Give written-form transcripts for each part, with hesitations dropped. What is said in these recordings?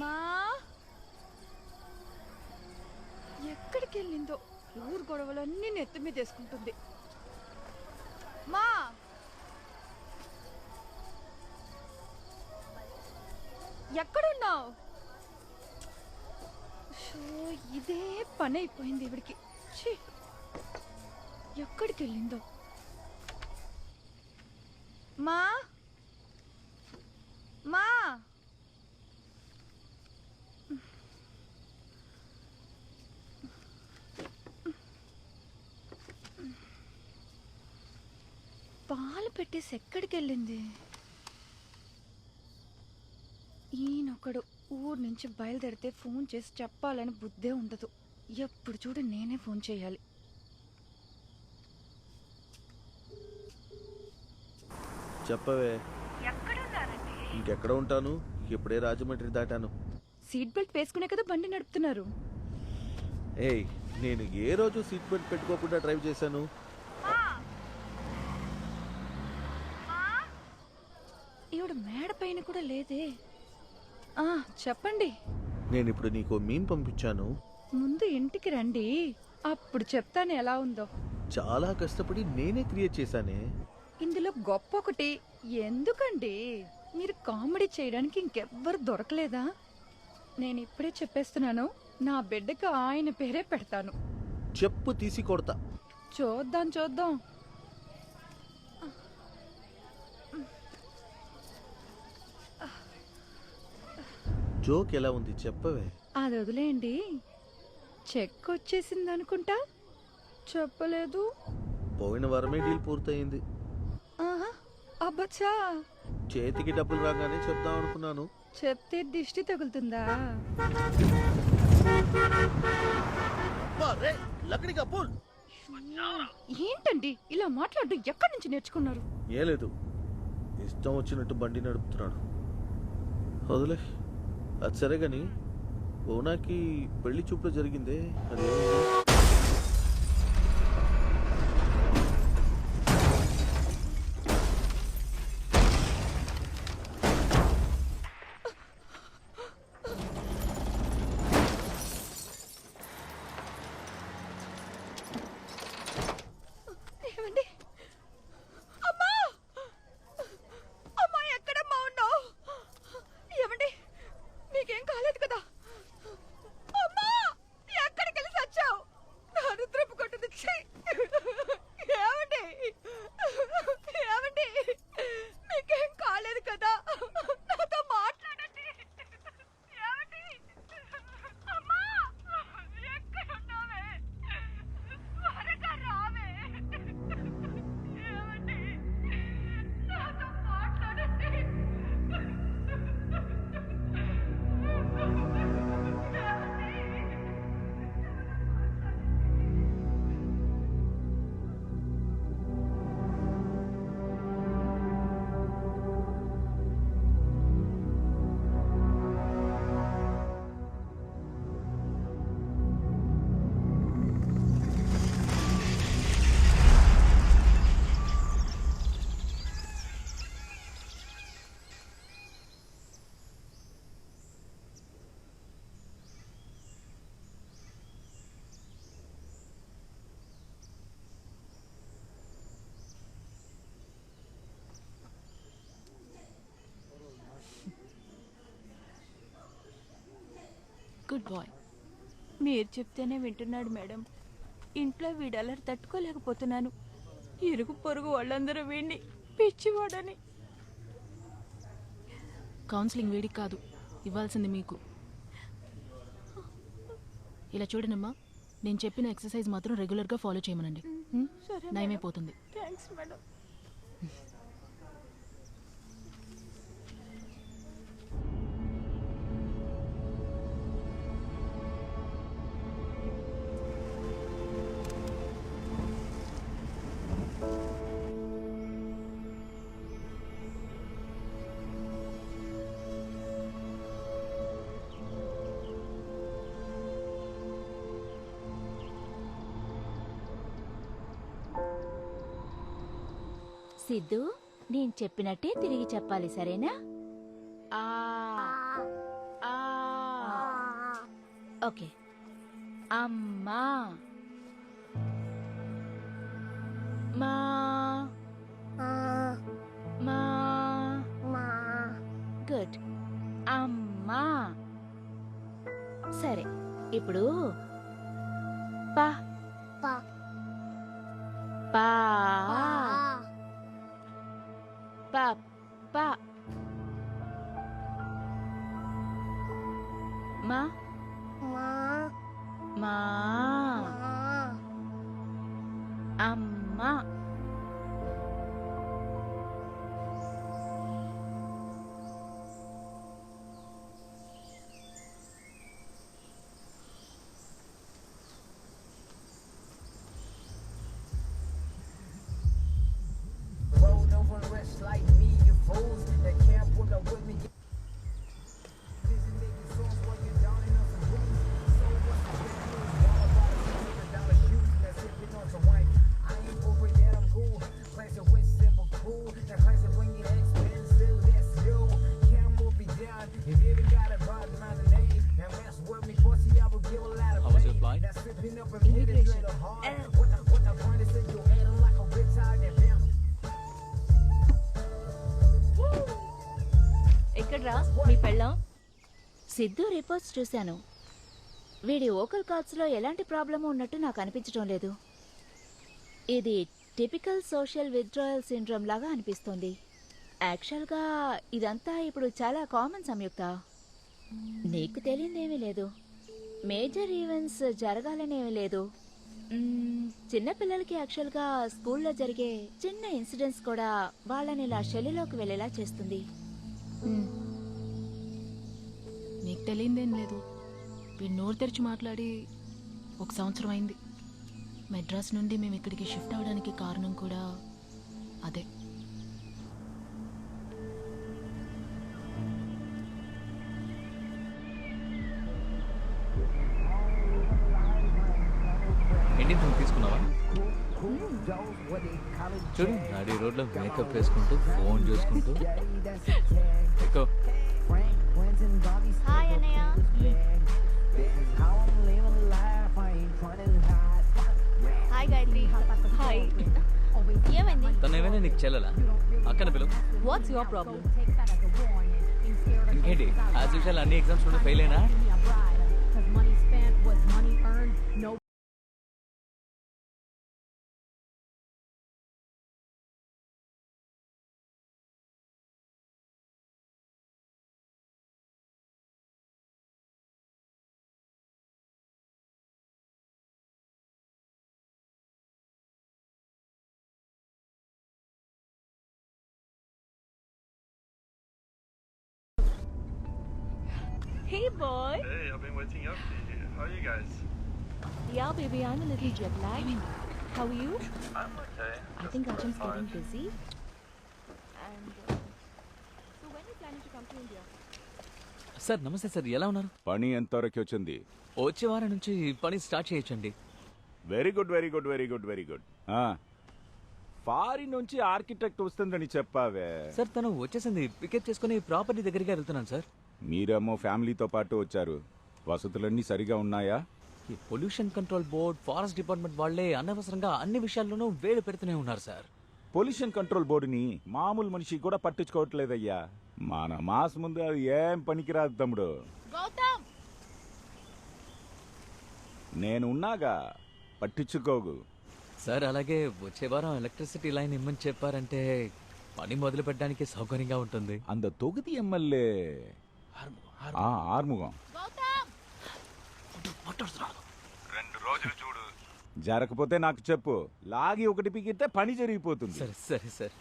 మా ఎక్కడికి వెళ్ళిందో? ఊరు గొడవలన్నీ నెత్తి మీద వేసుకుంటుంది. మా ఎక్కడున్నావు? ఇదే పని అయిపోయింది ఇవిడికి. ఎక్కడికి వెళ్ళిందో? మా మా పాలు పెట్టేసి ఎక్కడికి వెళ్ళింది? ఈయనొకడు ఊరు నుంచి బయలుదేరితే ఫోన్ చేసి చెప్పాలని బుద్ధే ఉండదు. ఎప్పుడు చూడు నేనే ఫోన్ చేయాలి. చెప్పవే. ఇంకెక్కడ ఉంటాను? ఇప్పుడే రాజమండ్రి దాటాను. సీట్ బెల్ట్ వేసుకునే కదా బండి నడుపుతున్నారు. ఏయ్, నేను ఏ రోజు సీట్ బెల్ట్ పెట్టుకోకుండా డ్రైవ్ చేశాను? ఈవిడ మేడ పైన కూడా లేదే. చెప్పండి. నేను ఇప్పుడు నీకు మీమ్ పంపించాను. ముందు ఇంటికి రండి, అప్పుడు చెప్తాను ఎలా ఉందో. చాలా కష్టపడి నేనే క్రియేట్ చేశానే. ఇందులో గొప్ప ఒకటి, ఎందుకండి మీరు కామెడీ చేయడానికి ఇంకెవ్వరు దొరకలేదా? నేను ఇప్పుడే చెప్పేస్తున్నాను, నా బిడ్డకు ఆయన పేరే పెడతాను. చెప్పు తీసి కొడతా. చూద్దాం చూద్దాం. జోక్ ఎలా ఉంది చెప్పవే. అది వదిలేయండి. చెక్ వచ్చేసింది అనుకుంటా. చెప్పలేదు. పోయిన వారమే డీల్ పూర్తయింది. అబ్బచ్చా, చేతికి డబ్బులు రాగానే చెప్దాం అనుకున్నాను. చెప్తే దిష్టి తగులుతుందా? ఏంటండి ఇలా మాట్లాడు? ఎక్కడి నుంచి నేర్చుకున్నారు? ఏ లేదు, ఇష్టం వచ్చినట్టు బండి నడుపుతున్నాడు. వదిలే. అది సరే గాని ఓనాకి పెళ్లి చూపులో జరిగిందే అది. ఏమండి? అమ్మా అమ్మా, ఎక్కడమ్మా ఉన్నావు? ఏమండి, నీకేం కాలేదు కదా? అమ్మా, ఎక్కడికి వెళ్ళి వచ్చావు? నా రుద్రపు కొట్టదు. ఏమండి ఏమండి, మీకేం కాలేదు కదా? నాతో మాట్లాడండి. ఏమండి? అమ్మా, ఎక్కడున్నావే? త్వరగా రావే. ఏమండి, నాతో మాట్లాడండి. Good bye. మీరు చెప్తేనే వింటున్నాడు మేడం. ఇంట్లో వీడు అల్లరి తట్టుకోలేకపోతున్నాను. ఇరుగు పొరుగు వాళ్ళందరూ వీడిని పిచ్చివాడని. కౌన్సిలింగ్ వీడికి కాదు ఇవ్వాల్సింది మీకు. ఇలా చూడనమ్మా, నేను చెప్పిన ఎక్సర్సైజ్ మాత్రం రెగ్యులర్గా ఫాలో చేయమనండి. నయమైపోతుంది. Thanks madam. సిద్ధు, నేను చెప్పినట్టే తిరిగి చెప్పాలి, సరేనా? ఆ ఓకే. అమ్మా మా మా గుడ్. అమ్మా. సరే, ఇప్పుడు పా పా పా పా మా మా అమ్మా. Rolled over rest like me, you fools that can't put up with me. Busy making songs while you're downing on some booze. So what's the big news? All about $100 shoes that's sipping on some wine. I ain't over yet, I'm cool. Classic with simple cool. That classic when you expensive, that's you. Can't move me down. If you even got a bad man name, now mess with me, pussy, I will give a lot of How was your pain. flight? That's sipping up and hitting straight up hard. What the point is that you ain't like a bitch out there, bam. ఎక్కడ్రా మీ పెళ్ళం? Siddhu reports చూశాను. వీడి vocal కార్డ్స్లో ఎలాంటి problem ఉన్నట్టు నాకు అనిపించడం లేదు. ఇది టిపికల్ సోషల్ విత్డ్రాయల్ సిండ్రోమ్ లాగా అనిపిస్తోంది. యాక్చువల్గా ఇదంతా ఇప్పుడు చాలా కామన్ సంయుక్త. నీకు తెలియదేమీ లేదు. మేజర్ ఈవెంట్స్ జరగాలనేమీ లేదు. చిన్నపిల్లలకి యాక్చువల్గా స్కూల్లో జరిగే చిన్న ఇన్సిడెంట్స్ కూడా వాళ్ళని ఇలా షెల్లులోకి వెళ్ళేలా చేస్తుంది. నీకు తెలియదేం లేదు. వీడు నోరు తెరిచి మాట్లాడి 1 సంవత్సరం అయింది. మెడ్రాస్ నుండి మేము ఇక్కడికి షిఫ్ట్ అవడానికి కారణం కూడా అదే. ఇండియన్ ఫోన్ తీసుకున్నావా? చూడు, నాడి రోడ్లో మేకప్ వేసుకుంటూ ఫోన్ చూసుకుంటూ ఎక్కువ. హాయ్ అన్నయ్య. హాయ్ గాయత్రి. హాయ్. ఏమైంది? తను ఏమైనా నీకు చెల్లలా? అక్కడ పిలువు. What's your problem? ఇంకేంటి, యాజ్ యూజువల్ అన్ని ఎగ్జామ్స్ నుండి ఫెయిల్ అయినా? Hey boy. Hey, I've been waiting up for you. How are you guys? Yeah baby, I'm a little jet lagged. How are you? I'm okay. I think Arjun's fine. getting busy. And so when are you planning to come to India? Sir నమస్తే sir, ఎలా ఉన్నారు? పని ఎంతవరకు వచ్చింది? వచ్చే వారం నుంచి పని స్టార్ట్ చేయొచ్చండి. Very good very good very good very good. Foreign నుంచి ఆర్కిటెక్ట్ వస్తుందని చెప్పావే. సార్ తను వచ్చేసింది, పికప్ చేసుకుని ప్రాపర్టీ దగ్గరికి వెళ్తున్నాను సార్. మీరేమో ఫ్యామిలీతో పాటు వచ్చారు. వసతులన్నీ సరిగా ఉన్నాయా? ఈ pollution control board, forest department వాళ్ళే అనవసరంగా అన్ని విషయాల్లోనూ వేలు పెడుతూనే ఉన్నారు సార్. పొల్యూషన్ కంట్రోల్ బోర్డుని మామూలు మనిషి కూడా పట్టించుకోవట్లేదయ్యా. మన మాస్ ముందు అది ఏం పనికిరాదు తమ్ముడు. నేను ఉన్నాగా, పట్టించుకోగు. సార్ అలాగే వచ్చే వారం ఎలక్ట్రిసిటీ లైన్ ఇమ్మని చెప్పారంటే పని మొదలు పెట్టడానికి సౌకర్యంగా ఉంటుంది. అంద తొగుది ఎమ్మెల్యే ఆర్ముగం 2 రోజులు చూడు. జరగకపోతే నాకు చెప్పు, లాగి ఒకటి పిగితే పని జరిగిపోతుంది. సరే సరే సార్.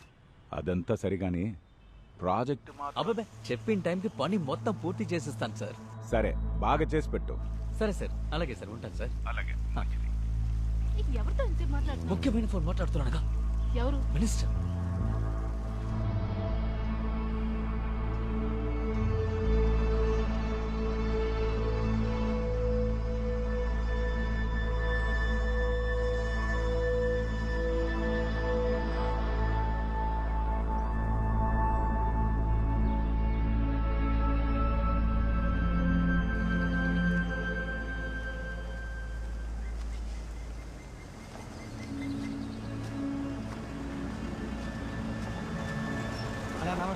అదంతా సరిగాని ప్రాజెక్ట్ అబ్బాబే, చెప్పిన టైంకి పని మొత్తం పూర్తి చేసిస్తాను సార్. సరే, బాగా చేసి పెట్టు. సరే సార్, అలాగే సార్, ఉంటాను సార్. అలాగే. ఎవరితో ఇంత మాట్లాడుతున్నా? ముఖ్యమైన ఫోన్ మాట్లాడుతున్నానుగా. ఎవరు? మినిస్టర్.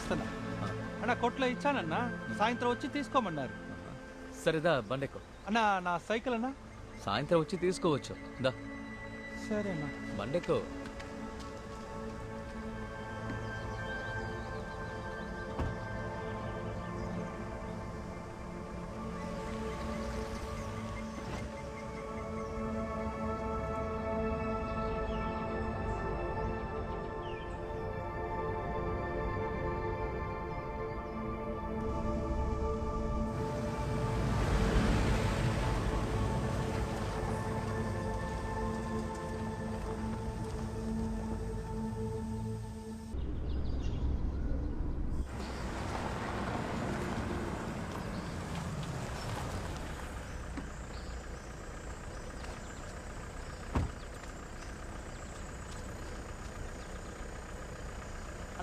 వస్తానా అన్న కొట్లో ఇచ్చానన్నా సాయంత్రం వచ్చి తీసుకోమన్నారు. సరేదా బండెక్కో. అన్నా నా సైకిల్ అన్నా. సాయంత్రం వచ్చి తీసుకోవచ్చు. దా సరేనా బండెక్కో.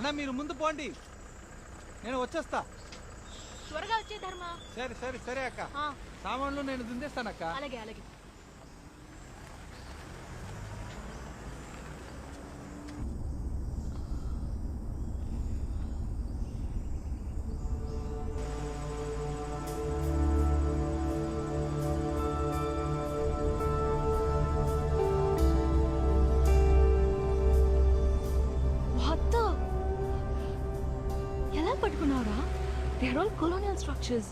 అన్నా మీరు ముందు పోండి, నేను వచ్చేస్తా. త్వరగా వచ్చే ధర్మ. సరే సరే సరే అక్క, సామాన్లు నేను దిందేస్తానక్క. అలాగే అలాగే. ఎలా పట్టుకున్నారా? They are all colonial structures.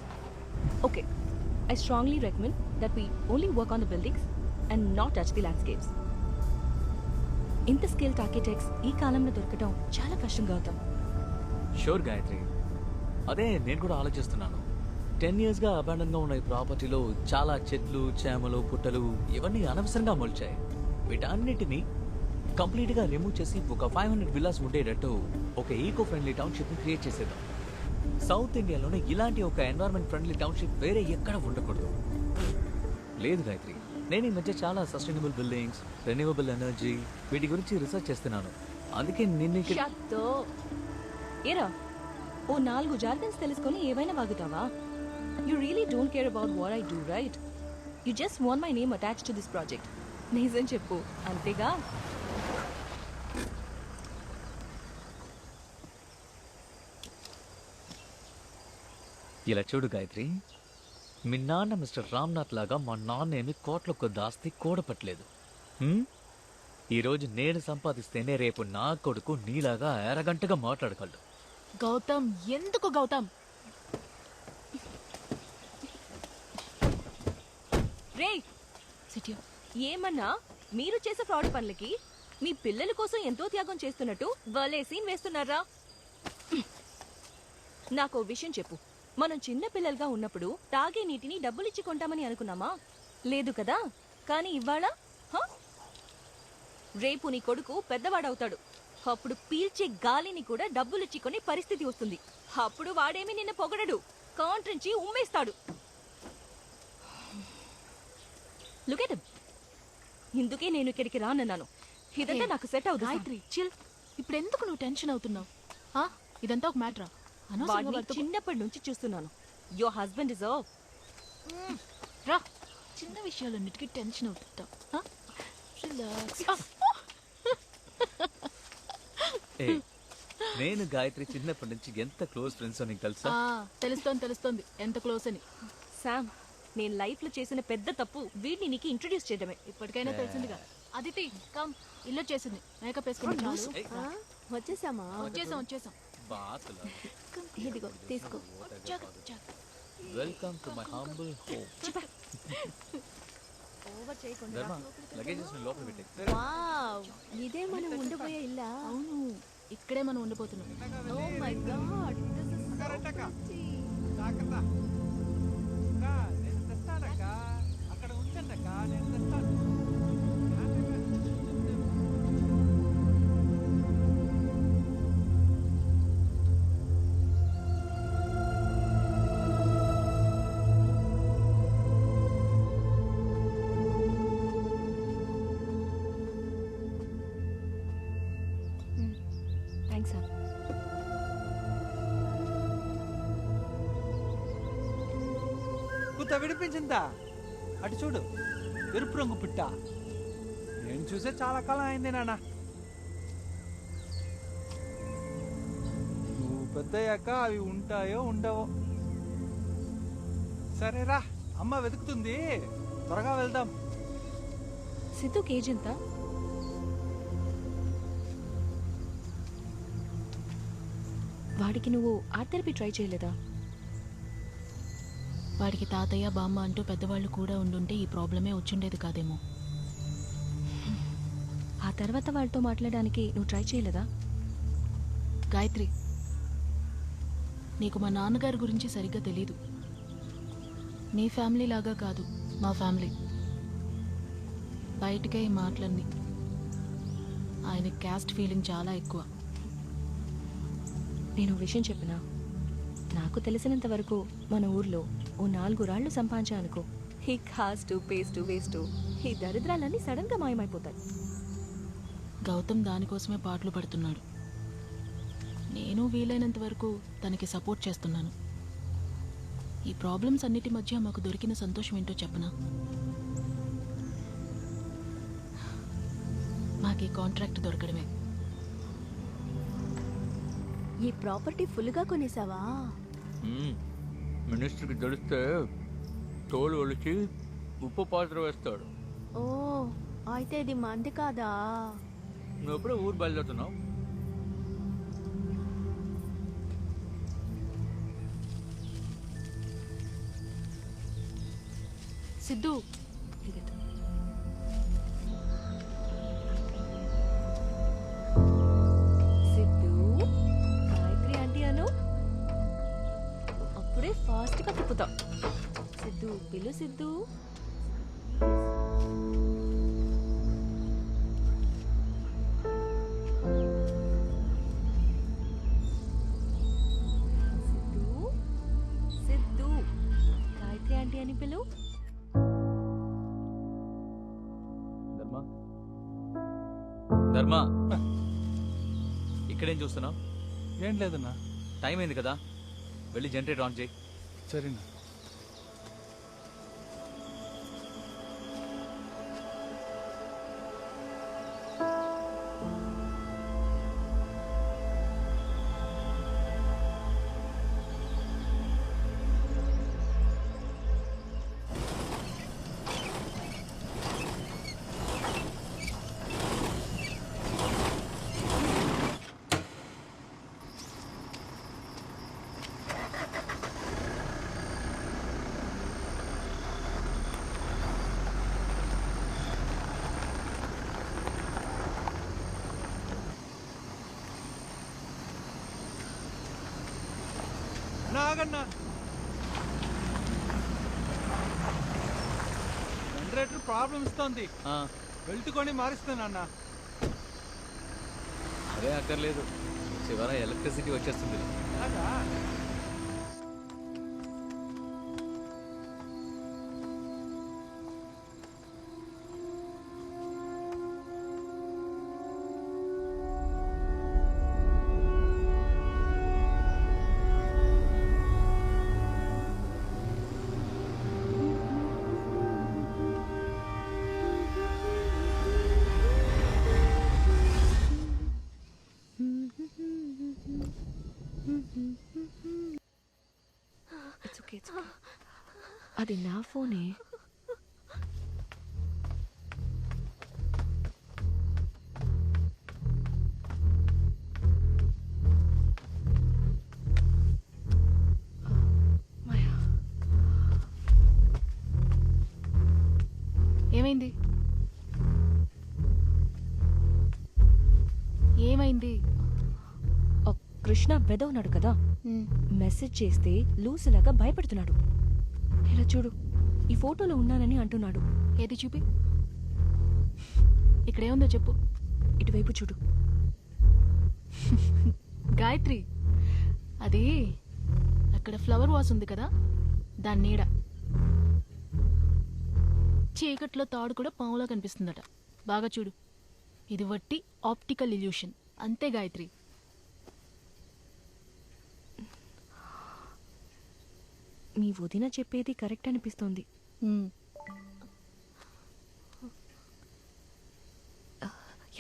Okay, I strongly recommend that we only work on the buildings and not touch the landscapes. ఇంత స్కిల్డ్ ఆర్కిటెక్ట్స్ ఈ కాలంలో దొరకడం చాలా కష్టంగా అవుతాం. షూర్ గాయత్రి, అదే నేను కూడా ఆలోచిస్తున్నాను. 10 yearsగా అబాండన్గా ఉన్న ఈ ప్రాపర్టీలో చాలా చెట్లు, చేమలు, పుట్టలు ఇవన్నీ అనవసరంగా మొలిచాయి. వీటన్నిటిని కంప్లీట్గా రిమూవ్ చేసి ఒక 500 విల్లాస్ ఉండేటట్టు ఒక ఈకో ఫ్రెండ్లీ టౌన్షిప్ని క్రియేట్ చేసేద్దాం. సౌత్ ఇండియాలోనే ఇలాంటి ఒక ఎన్వైరన్మెంట్ ఫ్రెండ్లీ టౌన్షిప్ వేరే ఎక్కడ ఉండకూడదు. లేదు గాయత్రి, నేను ఈ మధ్య చాలా సస్టైనబుల్ బిల్డింగ్స్, రెన్యూవబుల్ ఎనర్జీ వీటి గురించి రీసెర్చ్ చేస్తున్నాను. అందుకే నిన్ను ఏరా, ఓ 4 జార్గన్స్ తెలుసుకొని ఏమైనా వాగుతావా? You really don't care about what I do, right? You just want my name attach to this project. నిజం చెప్పు, అంతేగా? ఇలా చూడు గాయత్రి, మీ నాన్న మిస్టర్ రామ్నాథ్ లాగా మా నాన్న ఏమి కోట్ల కొద్ది ఆస్తి కూడపట్లేదు. ఈరోజు నేను సంపాదిస్తేనే రేపు నా కొడుకు నీలాగా అరగంటగా మాట్లాడగలడు. గౌతమ్, ఎందుకు గౌతమ్? రే సిటీ, ఏమన్నా మీరు చేసే ఫ్రాడ్ పనులకి మీ పిల్లల కోసం ఎంతో త్యాగం చేస్తున్నట్టు వాళ్ళే సీన్ వేస్తున్నారా? నాకు విషయం చెప్పు, మనం చిన్న పిల్లలుగా ఉన్నప్పుడు తాగే నీటిని డబ్బులిచ్చి కొంటామని అనుకున్నామా? లేదు కదా. కానీ ఇవాళ రేపు నీ కొడుకు పెద్దవాడవుతాడు. అప్పుడు పీల్చే గాలిని కూడా డబ్బులిచ్చి కొనే పరిస్థితి వస్తుంది. అప్పుడు వాడేమి నిన్ను పొగడడు, కాంట్రించి ఉమ్మేస్తాడు. Look at him. ఇందుకే నేను ఇక్కడికి రానన్నాను. ఇదంతా నాకు సెట్ అవుతుంది. గాయత్రి చిల్. ఇప్పుడు ఎందుకు నువ్వు టెన్షన్ అవుతున్నావు? ఇదంతా ఒక మ్యాటరా? వాడిని చిన్నప్పటి నుంచి చూస్తున్నాను. Your husband is of. రా, చిన్న విషయాలన్నిటికీ టెన్షన్ అవుతుంటా. రిలాక్స్. నేను గాయత్రి చిన్నప్పటి నుంచి ఎంత క్లోజ్ ఫ్రెండ్స్ నీకు తెలుసా? తెలుస్తోంది ఎంత క్లోజ్ అని. శామ్, నేను లైఫ్ లో చేసిన పెద్ద తప్పు వీడిని నీకు ఇంట్రొడ్యూస్ చేయడమే. ఇప్పటికైనా తెలిసిందిగా. అదితి కమ్, ఇల్లు వచ్చేసింది. మేకప్ వేసుకుని వచ్చేసామా? వచ్చేసాం. ఇదిగో తీసుకో. Welcome to my humble home. Over చేయకుండా ధర్మ, లగేజెస్ ని లోపల పెట్టే. వావ్, ఇదే మనం ఉండబోయే ఇల్లా? అవును, ఇక్కడే మనం ఉండిపోతున్నాం. Oh my god, this is so pretty. జాగ్రత్త నేను తెస్తానక్క, అక్కడ ఉంచండక్క, నేను తెస్తాను. Thanks sir. కుత్త విడిపించిందా? అటు చూడు, ఎరుపు రంగు పిట్ట. నేను చూసే చాలా కాలం అయింది నాన్న. నువ్వు పెద్దయ్యాక అవి ఉంటాయో ఉండవో. సరేరా, అమ్మ వెతుకుతుంది, త్వరగా వెళ్దాం. సిద్ధుకి ఏజ్ ఎంత? వాడికి నువ్వు ఆర్ట్ థెరపీ ట్రై చేయలేదా? వాడికి తాతయ్య బామ్మ అంటూ పెద్దవాళ్ళు కూడా ఉండుంటే ఈ ప్రాబ్లమే వచ్చిండేది కాదేమో. ఆ తర్వాత వాళ్ళతో మాట్లాడడానికి నువ్వు ట్రై చేయలేదా? గాయత్రి, నీకు మా నాన్నగారి గురించి సరిగ్గా తెలీదు. నీ ఫ్యామిలీ లాగా కాదు మా ఫ్యామిలీ. బయటకే ఈ మాటలన్నీ. ఆయన క్యాస్ట్ ఫీలింగ్ చాలా ఎక్కువ. నేను విషయం చెప్పినా, నాకు తెలిసినంత వరకు మన ఊర్లో ఓ 4 రాళ్ళు సంపాదించా అనుకో, ఈ కాస్ట్ పేస్ట్ వేస్ట్ ఈ దరిద్రాలన్నీ సడన్గా మాయమైపోతాయి. గౌతమ్ దానికోసమే పాటలు పడుతున్నాడు. నేను వీలైనంత వరకు తనకి సపోర్ట్ చేస్తున్నాను. ఈ ప్రాబ్లమ్స్ అన్నిటి మధ్య మాకు దొరికిన సంతోషం ఏంటో చెప్పనా? మాకు ఈ కాంట్రాక్ట్ దొరకడమే. ఈ ప్రాపర్టీ ఫుల్గా కొనేసావా? మినిస్టర్కి తెలిస్తే తోలు ఒలిచి ఉప్పు పాత్ర వేస్తాడు. ఓ, అయితే ఇది మంది కాదా? నువ్వు ఎప్పుడూ ఊరు బయలుదేరుతున్నావు? సిద్ధు, సిద్ధు, గాయత్రి ఆంటీ అను, అప్పుడే ఫాస్ట్గా తిప్పుతావు. సిద్ధు పిలు, సిద్ధు. సిద్ధు, సిద్ధు, గాయత్రి ఆంటీ అని పిలు. ధర్మా, ధర్మా, ఇక్కడేం చూస్తున్నావు? ఏం లేదన్నా. టైం అయింది కదా, వెళ్ళి జనరేటర్ ఆన్ చేయి. సరేనా. ఆగన్నా, జనరేటర్ ప్రాబ్లం ఇస్తోంది. వెళ్తుకొని మారిస్తానన్నా. అదే అక్కర్లేదు, చివర ఎలక్ట్రిసిటీ వచ్చేస్తుంది. అలాగా? అది నా ఫోనే. ఏమైంది? ఏమైంది? కృష్ణ వెద ఉన్నాడు కదా, మెసేజ్ చేస్తే లూసులాగా భయపడుతున్నాడు. ఇలా చూడు, ఈ ఫోటోలో ఉన్నానని అంటున్నాడు. ఏది చూపి, ఇక్కడేముందో చెప్పు. ఇటువైపు చూడు. గాయత్రి, అది అక్కడ ఫ్లవర్ వాస్ ఉంది కదా, దాని నీడ. చీకట్లో తాడు కూడా పాములా కనిపిస్తుందట. బాగా చూడు, ఇది వట్టి ఆప్టికల్ ఇల్యూషన్ అంతే గాయత్రి. మీ వదిన చెప్పేది కరెక్ట్ అనిపిస్తోంది.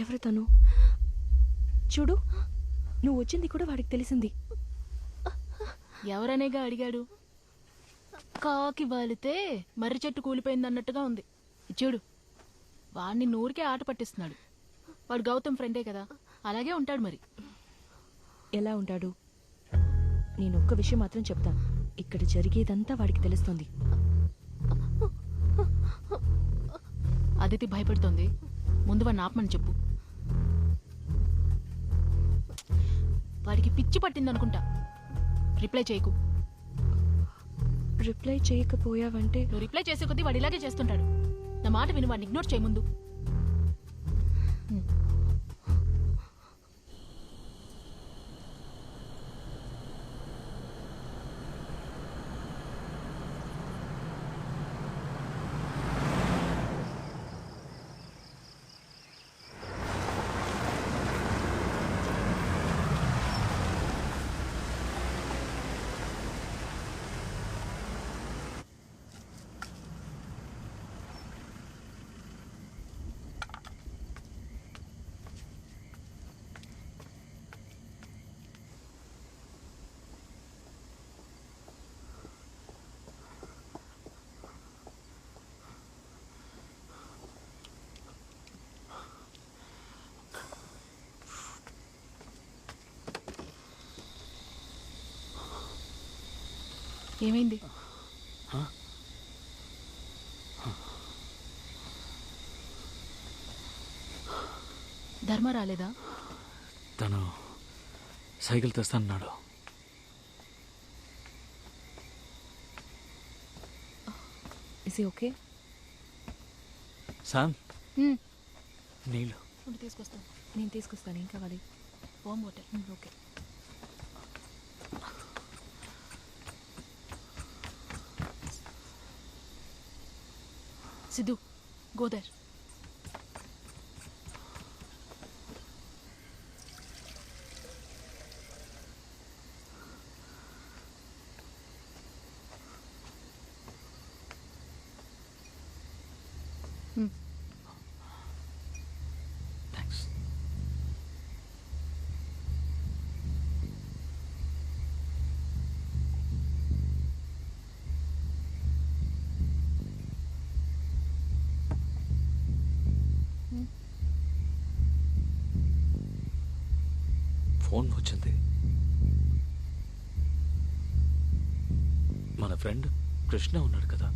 ఎవరు తను? చూడు, నువ్వు వచ్చింది కూడా వాడికి తెలిసింది. ఎవరనేగా అడిగాడు? కాకి వాలితే మర్రి చెట్టు కూలిపోయింది అన్నట్టుగా ఉంది. చూడు, వాడిని నూరికే ఆట పట్టిస్తున్నాడు. వాడు గౌతమ్ ఫ్రెండే కదా, అలాగే ఉంటాడు మరి. ఎలా ఉంటాడు? నేను ఒక్క విషయం మాత్రం చెప్తాను, ఇక్కడ జరిగేదంతా వాడికి తెలుస్తుంది. అదితి భయపడుతోంది, ముందు వాడిని ఆపమని చెప్పు. వాడికి పిచ్చి పట్టిందనుకుంటా. రిప్లై చేయకు. రిప్లై చేయకపోయావంటే నువ్వు రిప్లై చేసే కొద్దీ వాడు ఇలాగే చేస్తుంటాడు. నా మాట విని వాడిని ఇగ్నోర్ చేయ ముందు. ఏమైంది? ధర్మ రాలేదా? తను సైకిల్ తెస్తానన్నాడు. Is okay? శామ్, నీళ్ళు తీసుకొస్తాను. నేను తీసుకొస్తాను. ఏం కావాలి? Warm water. Okay. Siddhu, go there. Thanks. Phone వచ్చింది. మన ఫ్రెండ్ కృష్ణ ఉన్నాడు కదా,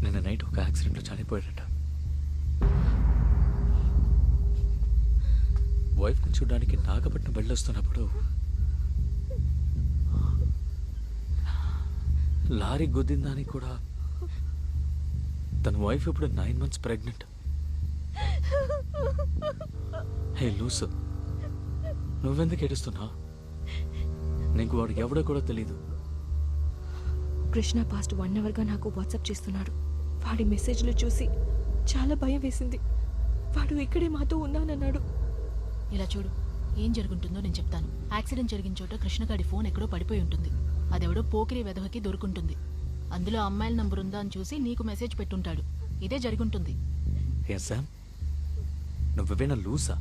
నిన్న నైట్ ఒక యాక్సిడెంట్లో చనిపోయాడట. వైఫ్ని చూడడానికి నాగపట్నం వెళ్ళొస్తున్నప్పుడు లారీ గుద్దిందని కూడా తన వైఫ్ ఇప్పుడు 9 months ప్రెగ్నెంట్. హే లూసు, నువ్వెందుకు ఏడుస్తున్నావు? నీకు వాడు ఎవడో కూడా తెలీదు. కృష్ణ పాస్ట్ 1 hourగా నాకు వాట్సాప్ చేస్తున్నాడు. వాడి మెసేజ్లు చూసి చాలా భయం వేసింది. వాడు ఇక్కడే మాతో ఉన్నానన్నాడు. ఇలా చూడు, ఏం జరుగుతుందో నేను చెప్తాను. యాక్సిడెంట్ జరిగిన చోట కృష్ణగాడి ఫోన్ ఎక్కడో పడిపోయి ఉంటుంది. అదెవడో పోకిరి వెధవకి దొరుకుంటుంది. అందులో అమ్మాయిల నంబర్ ఉందా అని చూసి నీకు మెసేజ్ పెట్టుంటాడు. ఇదే జరుగుంటుంది. ఏం శామ్, నువ్వేమైనా లూసా?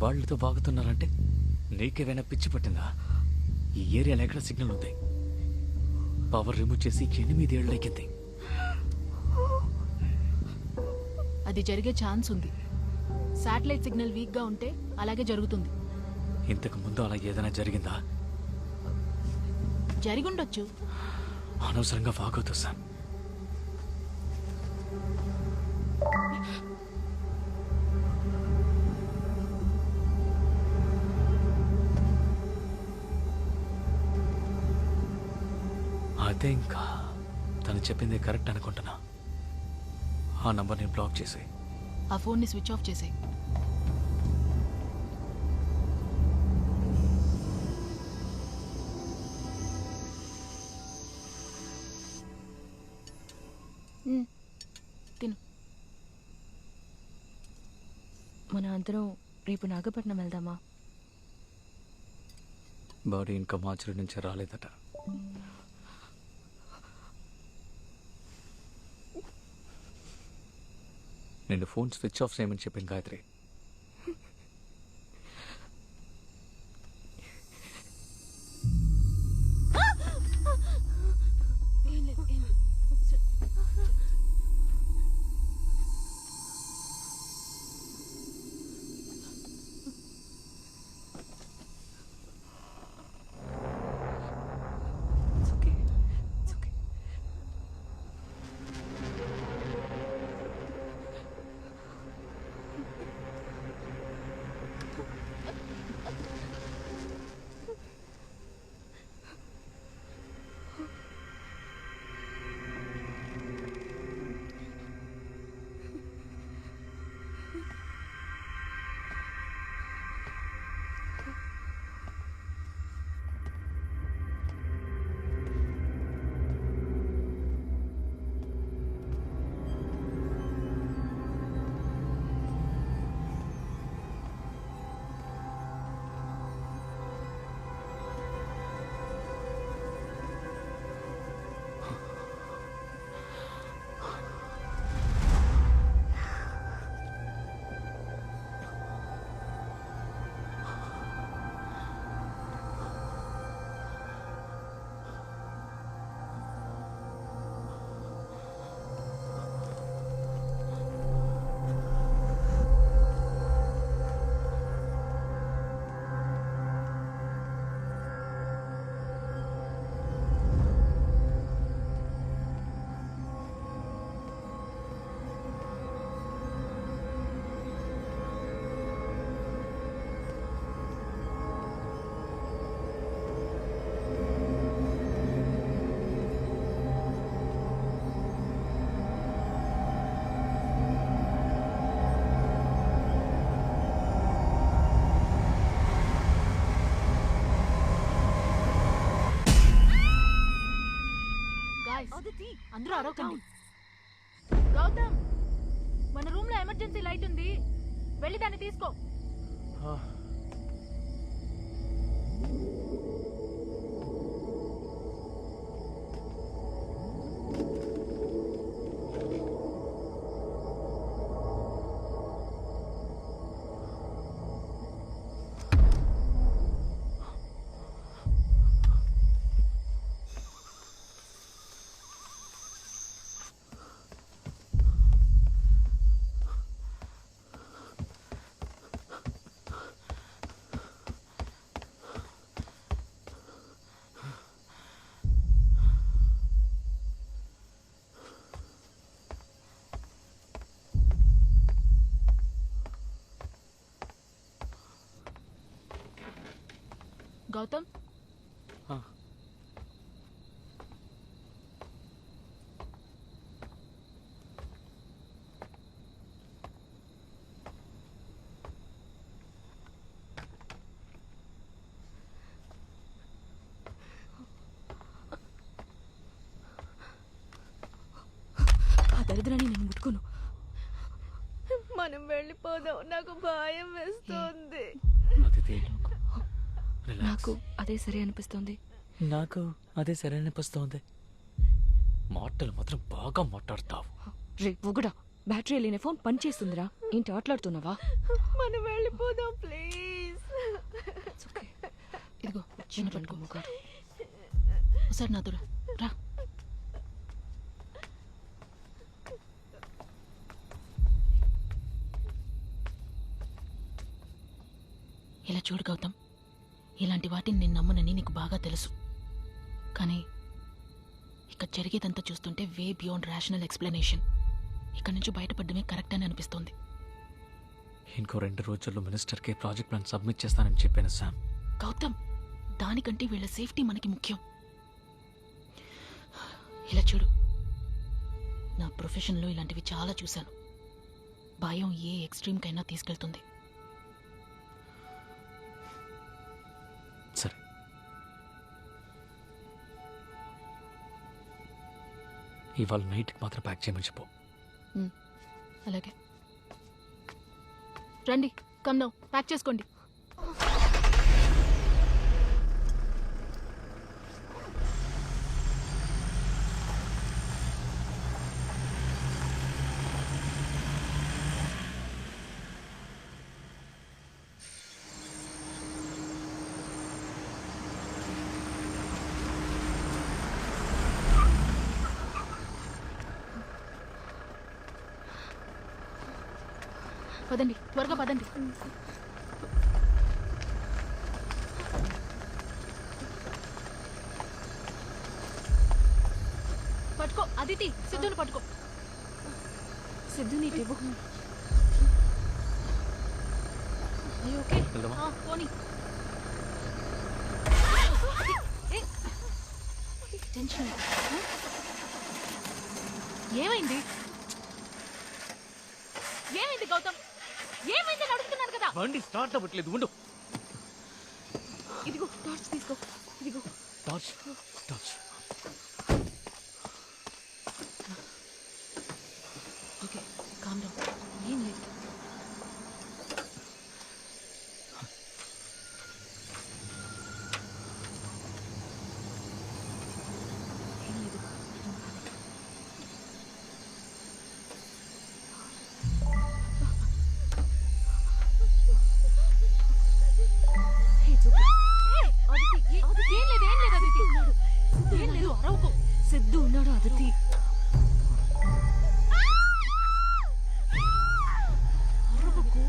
వాళ్ళతో బాగుతున్నారంటే నీకేమైనా పిచ్చి పట్టిందా? ఈ ఏరియాలో ఎక్కడ సిగ్నల్ ఉంది? పవర్ రిమూవ్ చేసి 8 ఏళ్ళు ఎక్కింది. అది జరిగే ఛాన్స్ ఉంది. శాటిలైట్ సిగ్నల్ వీక్గా ఉంటే అలాగే జరుగుతుంది. ఇంతకు ముందు అలా ఏదైనా జరిగిందా? జరిగుండొచ్చు. అనవసరంగా వాగొద్దు శామ్. అదే ఇంకా తను చెప్పింది కరెక్ట్ అనుకుంటున్నా. ఆ నంబర్ని బ్లాక్ చేసి ఆ ఫోన్ని స్విచ్ ఆఫ్ చేసేయ్. తిను. మన అందరం రేపు నాగపట్నం వెళ్దామా? బాడీ ఇంకా మార్చురీ నుంచి రాలేదట. నేను ఫోన్ స్విచ్ ఆఫ్ చేయమని చెప్పింది గాయత్రి. అదితి అందరూ అరవకండి. గౌతమ్, మన రూమ్ లో ఎమర్జెన్సీ లైట్ ఉంది, వెళ్ళి దాన్ని తీసుకో. గౌతమ్, ఆ దరిద్రాన్ని నేను ముట్టుకోను. మనం వెళ్ళిపోదాం, నాకు భయం వేస్తుంది. అదితి రిలాక్స్. నాకు అదే సరే అనిపిస్తుంది. నాకు అదే సరే అనిపిస్తోంది. మాటలు మాత్రం బాగా మాట్లాడతావు. రే ఒకడా, బ్యాటరీ లేని ఫోన్ పని చేస్తుందిరా. ఏంటి ఆటలాడుతున్నావా? మనం వెళ్ళిపోదాం ప్లీజ్. ఇదిగో చిన్న పట్టుకో. ఒకసారి నాతో రా. ఇలా చూడు గౌతమ్, ఇలాంటి వాటిని నేను నమ్మనని నీకు బాగా తెలుసు. కానీ ఇక్కడ జరిగేదంతా చూస్తుంటే వే బియాండ్ రేషనల్ ఎక్స్ప్లెనేషన్. ఇక్కడ నుంచి బయటపడమే కరెక్ట్ అని అనిపిస్తోంది. ఇంకో 2 రోజుల్లో మినిస్టర్కి ప్రాజెక్ట్ ప్లాన్ సబ్మిట్ చేస్తానని చెప్పాను శామ్. గౌతమ్, దానికంటే వీళ్ళ సేఫ్టీ మనకి ముఖ్యం. ఇలా చూడు, నా ప్రొఫెషన్లో ఇలాంటివి చాలా చూశాను. భయం ఏ ఎక్స్ట్రీమ్కైనా తీసుకెళ్తుంది. సరే, ఇవాళ నైట్కి మాత్రం ప్యాక్ చేయమని చెప్పు. అలాగే. రండి, కమ్ నౌ, ప్యాక్ చేసుకోండి. పదండి, త్వరగా పదండి. పట్టుకో అదితి, సిద్ధుని పట్టుకో. సిద్ధు నీటివ్వు. ఓకే, వెళ్దామా? పోనీ. టెన్షన్. ఏమైంది? ఏమైంది గౌతమ్? ఏమైంది అడుగుతున్నాను కదా. బండి స్టార్ట్ అవ్వట్లేదు, ఉండు. ఇదిగో టార్చ్ తీసుకో. ఇదిగో torch. Torch. Okay, calm down. ఏం లేదు. ఏం లేదు. It's okay. అదితి, ఏం లేదు, ఏం లేదు అదితి. ఏం లేదు, అరవకు. సిద్ధు ఉన్నాడు అదితి. అరవకు.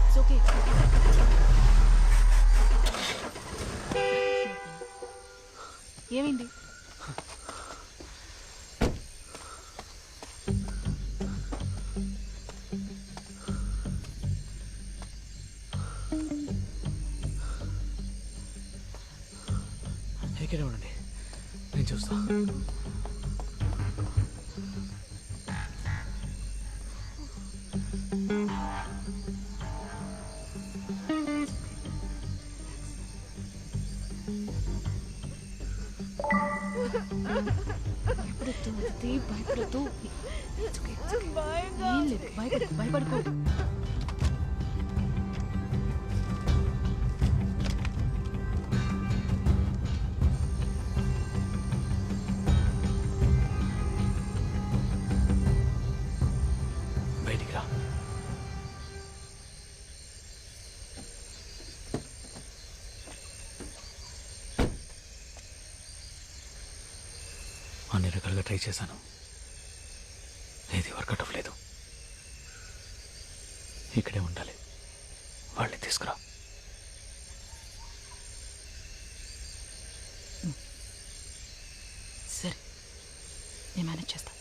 It's okay. ఏమైంది? ఇక్కడే ఉండండి, నేను చూస్తా. భయపడద్దు అదితి, భయపడద్దు. భయంగా ఏం లేదు, భయపడుకో. బయటికి రా. అన్ని రకాలుగా ట్రై చేశాను, ఏది వర్కౌట్ అవ్వలేదు. ఇక్కడే ఉండాలి, వాళ్ళని తీసుకురా. సరే, నేను మేనేజ్ చేస్తా.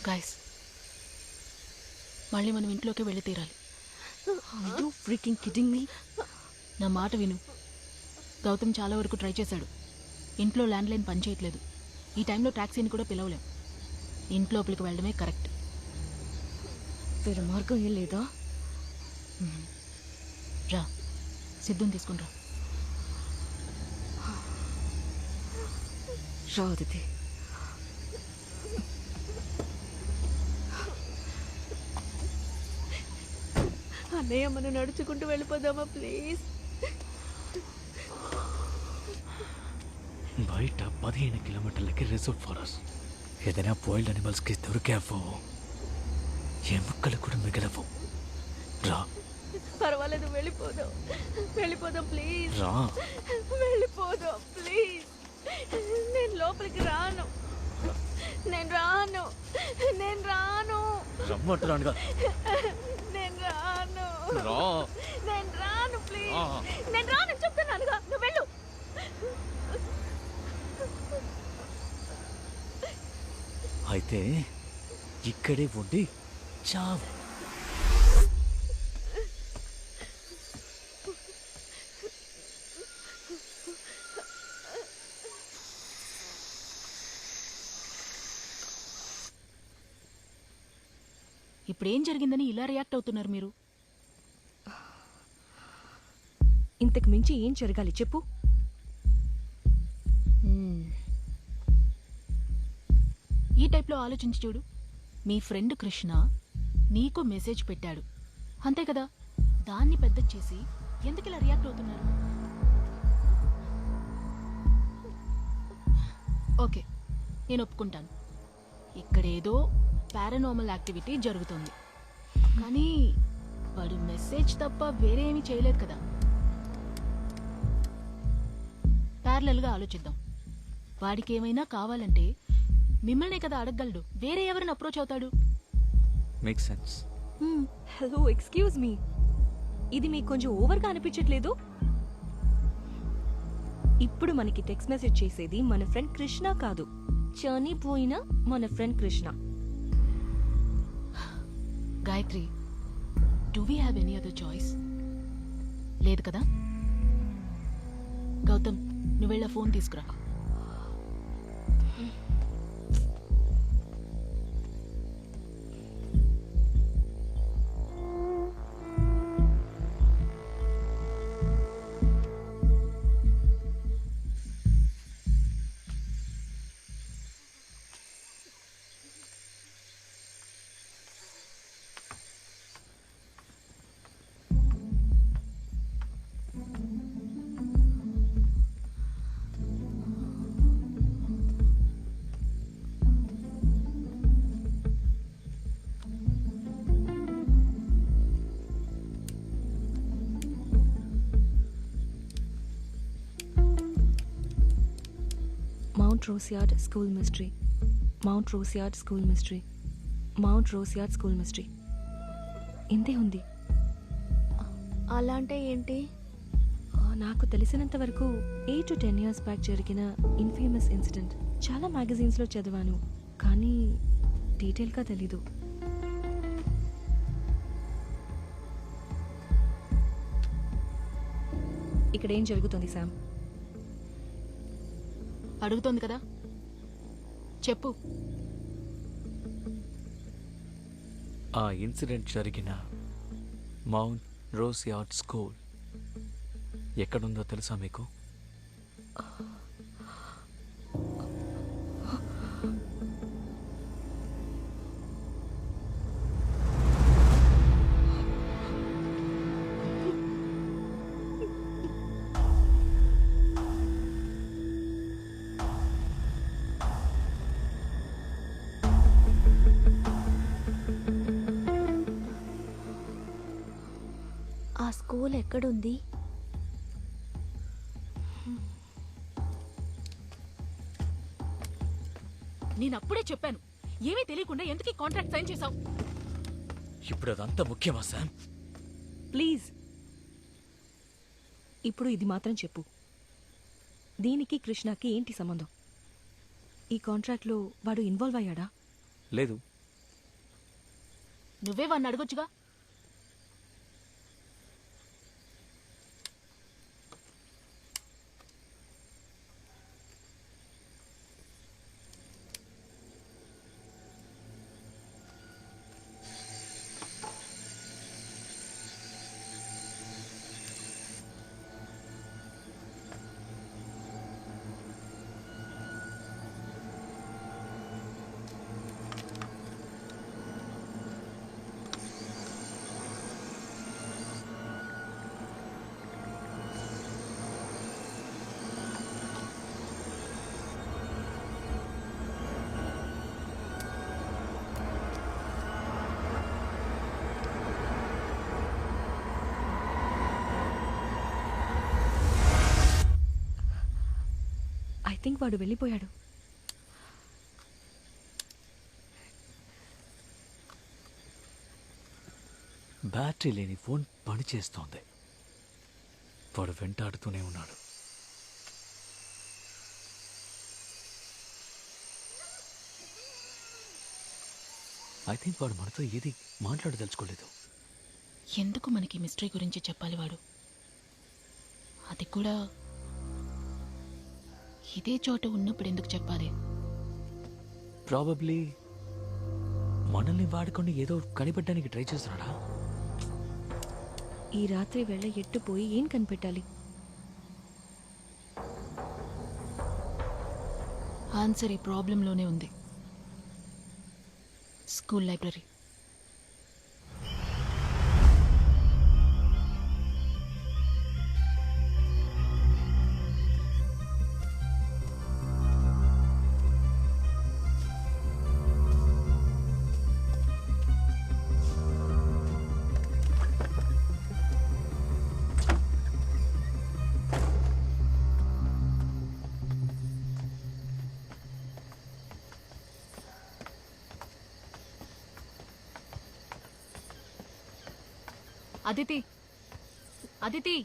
గాయస్, మళ్ళీ మనం ఇంట్లోకి వెళ్ళి తీరాలి. Are you freaking kidding me? నా మాట విను. గౌతమ్ చాలా వరకు ట్రై చేశాడు. ఇంట్లో ల్యాండ్లైన్ పనిచేయట్లేదు. ఈ టైంలో ట్యాక్సీని కూడా పిలవలేం. ఇంట్లోపలికి వెళ్ళడమే కరెక్ట్. వేరే మార్గం ఏం లేదా? రా, సిద్ధుని తీసుకుని రా. రా అదితి. అన్నయ్య మనం నడుచుకుంటూ వెళ్ళిపోదామా ప్లీజ్? బయట 15 కిలోమీటర్లకి రిజర్వ్ ఫారెస్ట్. ఏదైనా వైల్డ్ అనిమల్స్కి దొరికావో ఎముకలు కూడా మిగలవు. రా. పర్వాలేదు, వెళ్ళిపోదాం ప్లీజ్. రా. వెళ్ళిపోదాం ప్లీజ్. నేను లోపలికి రాను. నేను రాను. రమ్మంటున్నానుగా. నేను రాను. రా. నేను రాను ప్లీజ్. నేను రాను చెప్తున్నానుగా, నువ్వు వెళ్ళు. అయితే ఇక్కడే ఉండి చావు. ఇప్పుడేం జరిగిందని ఇలా రియాక్ట్ అవుతున్నారు మీరు? ఇంతకు మించి ఏం జరగాలి చెప్పు? ఈ టైప్లో ఆలోచించి చూడు. మీ ఫ్రెండ్ కృష్ణ నీకు మెసేజ్ పెట్టాడు, అంతే కదా? దాన్ని పెద్ద చేసి ఎందుకు ఇలా రియాక్ట్ అవుతున్నారు? ఓకే, నేను ఒప్పుకుంటాను, ఇక్కడేదో పారానార్మల్ యాక్టివిటీ జరుగుతుంది. కానీ వాడు మెసేజ్ తప్ప వేరే ఏమీ చేయలేదు కదా. ప్యారలల్గా ఆలోచిద్దాం. వాడికి ఏమైనా కావాలంటే మిమ్మల్నే కదా అడగగలడు, వేరే ఎవరిని అప్రోచ్ అవుతాడు? Make sense. Hello, excuse me, ఇది మీకు కొంచెం ఓవర్గా అనిపించట్లేదు? ఇప్పుడు మనకి టెక్స్ట్ మెసేజ్ చేసేది మన ఫ్రెండ్ కృష్ణ కాదు, చనిపోయిన మన friend Krishna. Gayatri, do we have any other choice? లేదు కదా. గౌతమ్, నువ్వు వెళ్ళా ఫోన్ తీసుకురా. Mount Roseyard School Mystery. Mount Roseyard School Mystery. Mount Roseyard School Mystery. ఇంతే ఉంది. అలా అంటే ఏంటి? నాకు తెలిసినంత వరకు 8 to 10 years బ్యాక్ జరిగిన ఇన్ఫేమస్ ఇన్సిడెంట్. చాలా మ్యాగజైన్స్లో చదివాను, కానీ డీటెయిల్గా తెలీదు. ఇక్కడ ఏం జరుగుతుంది శామ్? అడుగుతోంది కదా, చెప్పు. ఆ ఇన్సిడెంట్ జరిగిన మౌంట్ రోజ్ యార్డ్ స్కూల్ ఎక్కడుందో తెలుసా మీకు? ఆ స్కూల్ ఎక్కడుంది? నేను అప్పుడే చెప్పాను, ఏమీ తెలియకుండా ఎందుకు కాంట్రాక్ట్ సైన్ చేశావు? ఇప్పుడు అదంతా ముఖ్యమా శామ్? ప్లీజ్ ఇప్పుడు ఇది మాత్రం చెప్పు, దీనికి కృష్ణకి ఏంటి సంబంధం? ఈ కాంట్రాక్ట్లో వాడు ఇన్వాల్వ్ అయ్యాడా? లేదు. నువ్వే వాడిని అడగొచ్చుగా. ఐ థింక్ వాడు వెళ్ళిపోయాడు. బ్యాటరీ లేని ఫోన్ పనిచేస్తోంది. వాడు వెంటాడుతూనే ఉన్నాడు. ఐ థింక్ వాడు మనతో ఏది మాట్లాడదలుచుకోలేదు. ఎందుకు మనకి మిస్టరీ గురించి చెప్పాలి వాడు? అది కూడా ఇదే చోట ఉన్నప్పుడు ఎందుకు చెప్పాలి? ప్రాబబ్లీ మనల్ని వాడుకొని ఏదో కనిపెట్టడానికి ట్రై చేస్తున్నాడా? ఈ రాత్రి వేళ ఎట్టుపోయి ఏం కనిపెట్టాలి? ఆన్సర్ ఈ ప్రాబ్లంలోనే ఉంది. School library. అదితి, అదితి,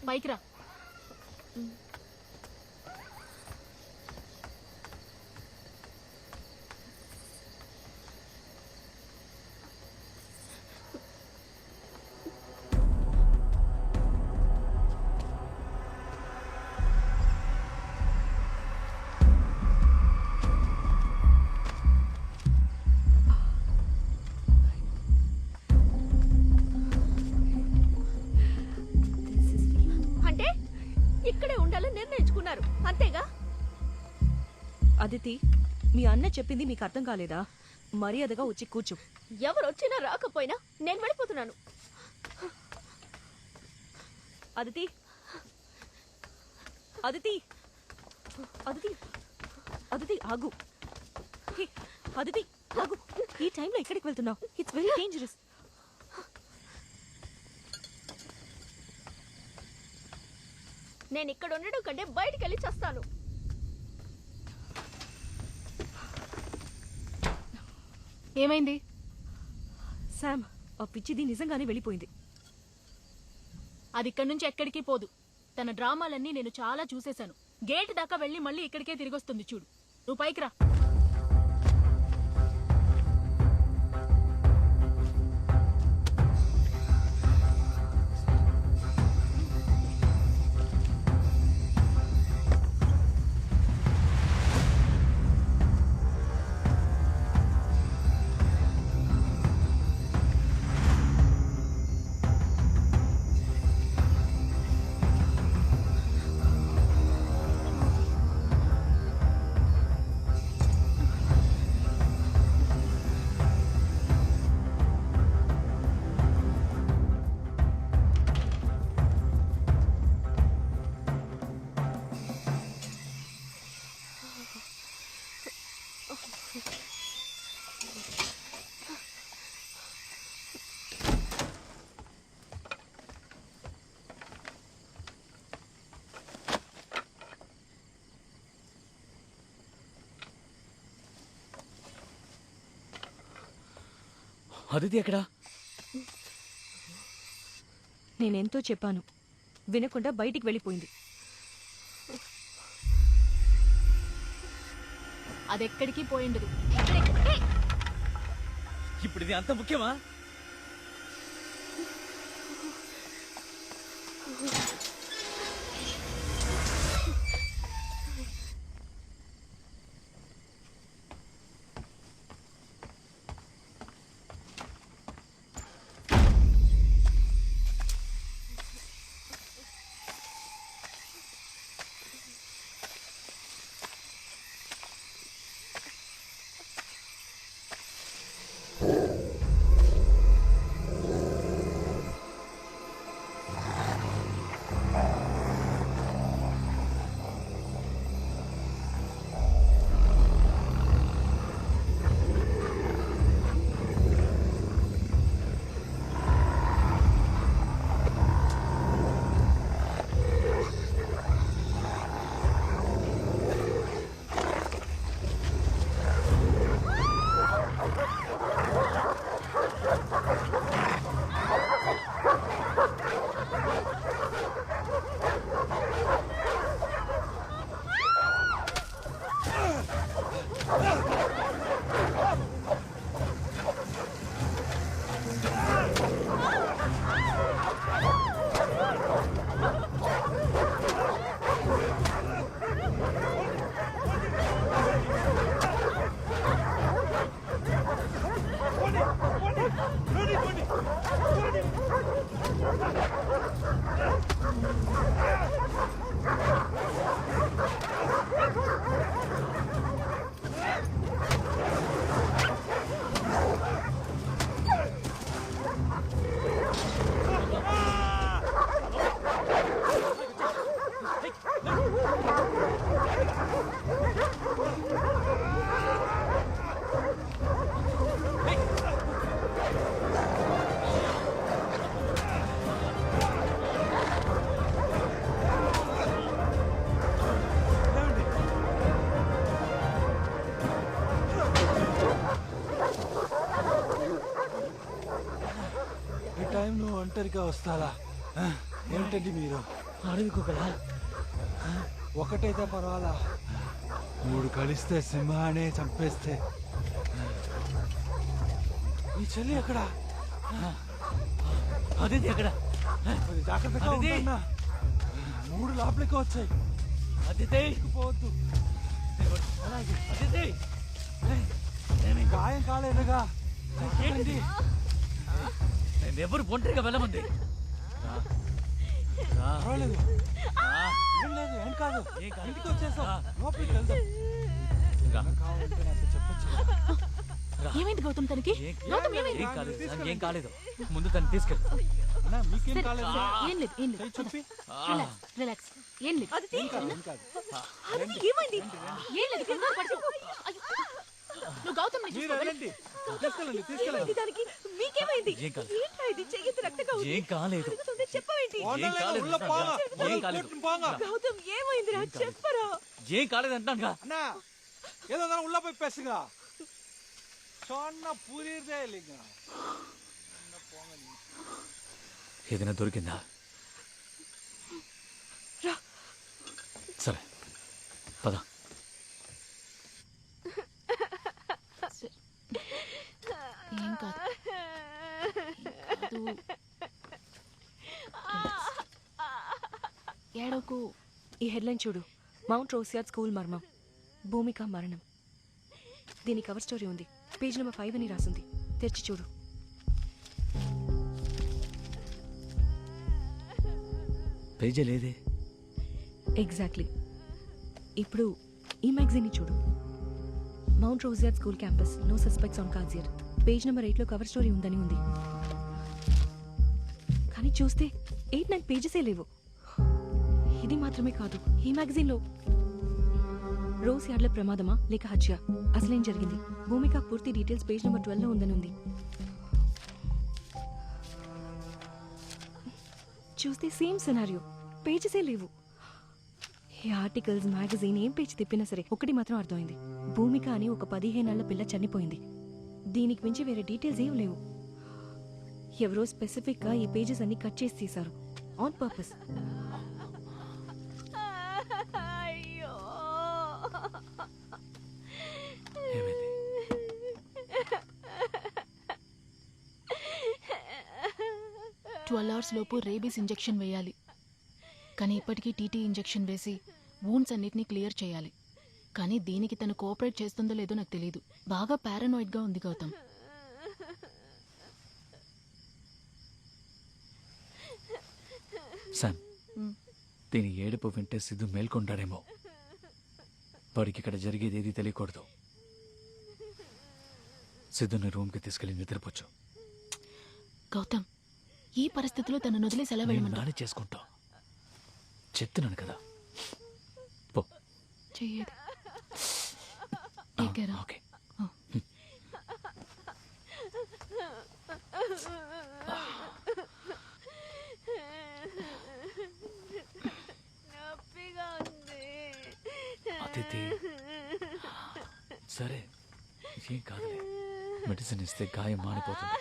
పైకి రా. అంటే ఇక్కడే ఉండాలని నిర్ణయించుకున్నారు అంతేగా? అదితి, మీ అన్న చెప్పింది మీకు అర్థం కాలేదా? మర్యాదగా వచ్చి కూర్చో. ఎవరు వచ్చినా రాకపోయినా నేను వెళ్ళిపోతున్నాను. అదితి, అదితి, అదితి, అదితి ఆగు. హే, అదితి ఆగు. ఈ టైంలో ఎక్కడికి వెళ్తున్నావు? It's very dangerous. నేను ఇక్కడ ఉండడం కంటే బయటికి వెళ్ళి చేస్తాను. ఏమైంది? శామ్, ఆ పిచ్చిది నిజంగానే వెళ్ళిపోయింది. అది ఇక్కడి నుంచి ఎక్కడికి పోదు. తన డ్రామాలన్నీ నేను చాలా చూసేశాను. గేట్ దాకా వెళ్ళి మళ్ళీ ఇక్కడికే తిరిగొస్తుంది చూడు. నువ్వు పైకి రా. అదితి ఎక్కడా? నేనెంతో చెప్పాను, వినకుండా బయటికి వెళ్ళిపోయింది. అదెక్కడికి పోయిండదు. ఇప్పుడు ఇది అంత ముఖ్యమా? ఈ టైంలో ఒంటరిగా వస్తారా? ఏమిటండి మీరు? అడవి కుక్కలా? ఒకటైతే పర్వాలా, 3 కలిస్తే సింహానే చంపేస్తే. ఈ చెల్లి ఎక్కడ? అదితి ఎక్కడా? అది జాగ్రత్తగా ఉందన్నా. 3 లోపలికి వచ్చాయి. అదితి పోవద్దు. అదితి గాయం కాలేదుగా? ఏంటి? ఎవరు ఒంటరిగా వెళ్ళమంది? పర్వాలేదు, ఏం లేదు, ఏం కాదు. ఇంటికి వచ్చేసాం, లోపలికి వెళ్దాం. కావాలంటే నాకు చెప్పచ్చు. ఏమైంది గౌతమ్ తనకి? గౌతమ్ ఏమైంది? ఏం కాలేదు. ముందు తను తీసుకెళ్ళు. మీకేం కాలేదు? ఏం లేదు, ఏం లేదు. చెప్పి రిలాక్స్. ఏం లేదు. ఏం కాదు, ఏం కాదు. ఏమైంది? ఏం లేదు. కంగారు పడకు. అయ్యో. నువ్వు గౌతమ్ మీరు వెళ్ళండి, తీసుకెళ్ళండి, తీసుకెళ్ళండి. దానికి మీకేమైంది? ఏం కాలేదు. ఏంట్రా ఇది? చెయ్యొద్దు, రక్తంగా ఉంది. ఏం కాలేదు. తిరుగుతుంటే చెప్పవేంటి? ఏం కాలేదు. ఉள்ள పోగా, ఏం కాలేదు. గౌతమ్ ఏమైందిరా? చెప్పరా. ఏం కాలేదు అంటానుగా. అన్నా ఏదో ఉள்ள పోయి పెసగా సొన్న పూరిదే లింగ. ఏదైనా దొరికిందా? సరే పద. ఏం కాదు. ఏడోకు. ఈ హెడ్లైన్ చూడు, మౌంట్ రోసియాడ్ స్కూల్ మర్మం, భూమిక మరణం. దీని కవర్ స్టోరీ ఉంది, పేజ్ నెంబర్ 5 అని రాసింది. తెరిచి చూడు. పేజీ లేదే. ఎగ్జాక్ట్లీ. ఇప్పుడు ఈ మ్యాగజైన్ని చూడు, mount Rosiad school campus, no suspects on cards yet. Page number 8లో కవర్ స్టోరీ ఉందని ఉంది, కానీ చూస్తే 8-9 పేజెసే లేవు. ఇది మాత్రమే కాదు, ఈ మ్యాగజైన్లో రోజ్ యార్డ్ల ప్రమాదమా లేక హత్య, అసలేం జరిగింది, భూమిక పూర్తి డీటెయిల్స్ పేజ్ నెంబర్ 12లో ఉందని ఉంది. చూస్తే సేమ్ సినారియో, పేజెసే లేవు. ఈ ఆర్టికల్స్, మ్యాగజైన్ ఏం పేజ్ తిప్పినా సరే ఒకటి మాత్రం అర్థమైంది, భూమిక అని ఒక 15 ఏళ్ల పిల్ల చనిపోయింది. దీనికి మించి వేరే డీటెయిల్స్ ఏం లేవు. ఎవరో స్పెసిఫిక్గా ఈ పేజెస్ అన్ని కట్ చేసి తీశారు ఆన్ పర్పస్. అయ్యో 12 hours లోపు రేబీస్ ఇంజెక్షన్ వేయాలి. కానీ ఇప్పటికీ టీటీ ఇంజెక్షన్ వేసి వూండ్స్ అన్నిటినీ క్లియర్ చేయాలి. కానీ దీనికి తను కోఆపరేట్ చేస్తుందో లేదో నాకు తెలియదు. బాగా పారానాయిడ్గా ఉంది గౌతమ్. శామ్, దీని ఏడుపు వింటే సిద్ధు మేల్కొంటాడేమో. వాడికి ఇక్కడ జరిగేది ఏది తెలియకూడదు. సిద్ధుని రూమ్కి తీసుకెళ్ళి నిద్రపోచ్చు. గౌతమ్, ఈ పరిస్థితిలో తను వదిలేసి ఎలా వెళ్ళమంటా? నాని చేసుకుంటా చెప్తున్నాను కదా. పో. చెయ్యేది. Take care. ఓకే. నొప్పిగా ఉంది. అతిథి, సరే ఏం కాదులే, మెడిసిన్ ఇస్తే గాయం మానిపోతుంది.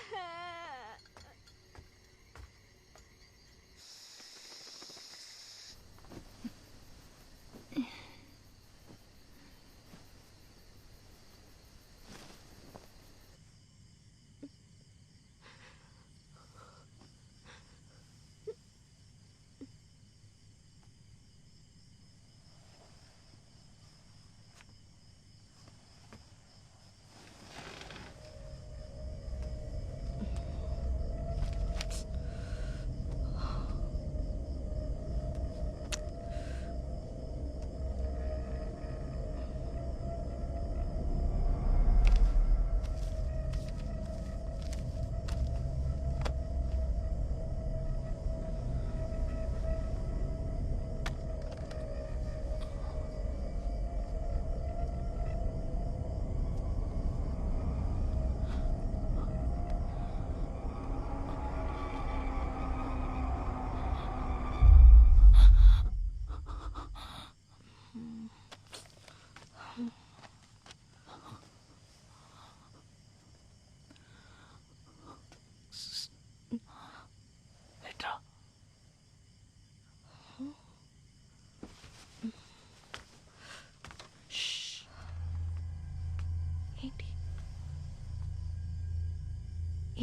ఏంటి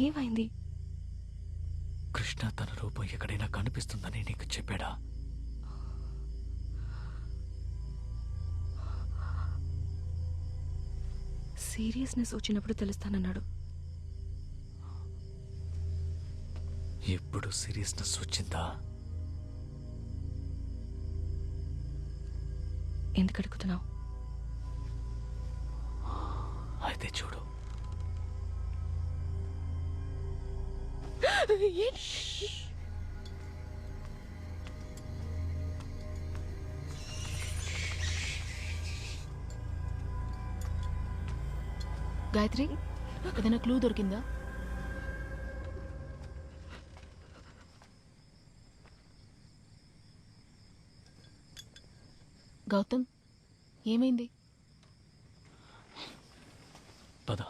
ఏమైంది? కృష్ణ తన రూపం ఎక్కడైనా కనిపిస్తుందని నీకు చెప్పాడా? సీరియస్నెస్ వచ్చినప్పుడు తెలుస్తానన్నాడు. ఎప్పుడు సీరియస్నెస్ వచ్చిందా? ఎందుకు అడుగుతున్నావు? అయితే చూడు. గాయత్రి, ఏదైనా క్లూ దొరికిందా? గౌతమ్, ఏమైంది? పద.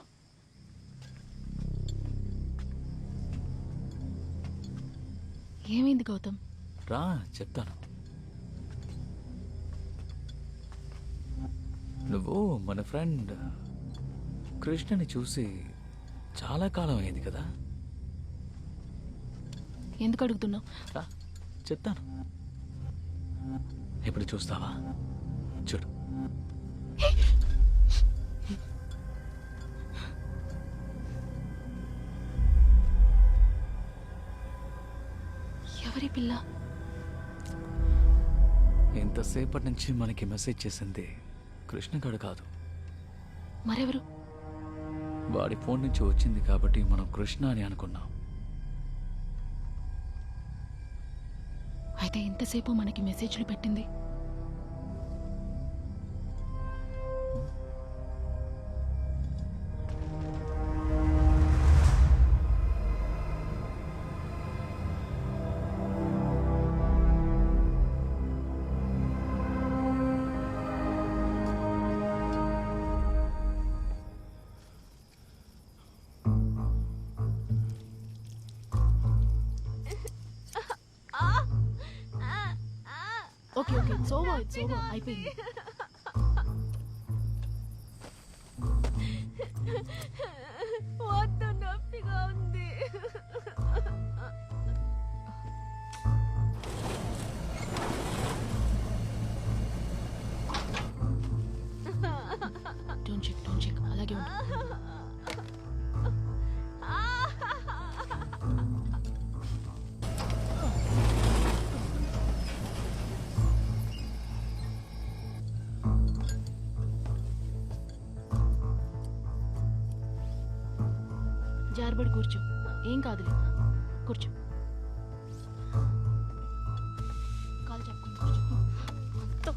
ఏమైంది గౌతమ్? రా చెప్తాను. నువ్వు మన ఫ్రెండ్ కృష్ణని చూసి చాలా కాలం అయింది కదా. ఎందుకు అడుగుతున్నావు? రా చెప్తాను. ఇప్పుడు చూస్తావా? చూడు. ఎవరి పిల్ల? ఇంతసేపటి నుంచి మనకి మెసేజ్ చేసింది కృష్ణగాడు కాదు. మరెవరు? వాడి ఫోన్ నుంచి వచ్చింది కాబట్టి మనం కృష్ణ అని అనుకున్నాం. అయితే ఇంతసేపు మనకి మెసేజ్లు పెట్టింది ఓకే ఓకే ఇట్స్ ఓవర్ అయిపోయింది. వద్దు, నొప్పిగా ఉంది. డోంట్ చెక్ అలాగే ఉండు. జారబడి కూర్చో, ఏం కాదులే, కూర్చో. కాలు చెప్పుకుని కూర్చో.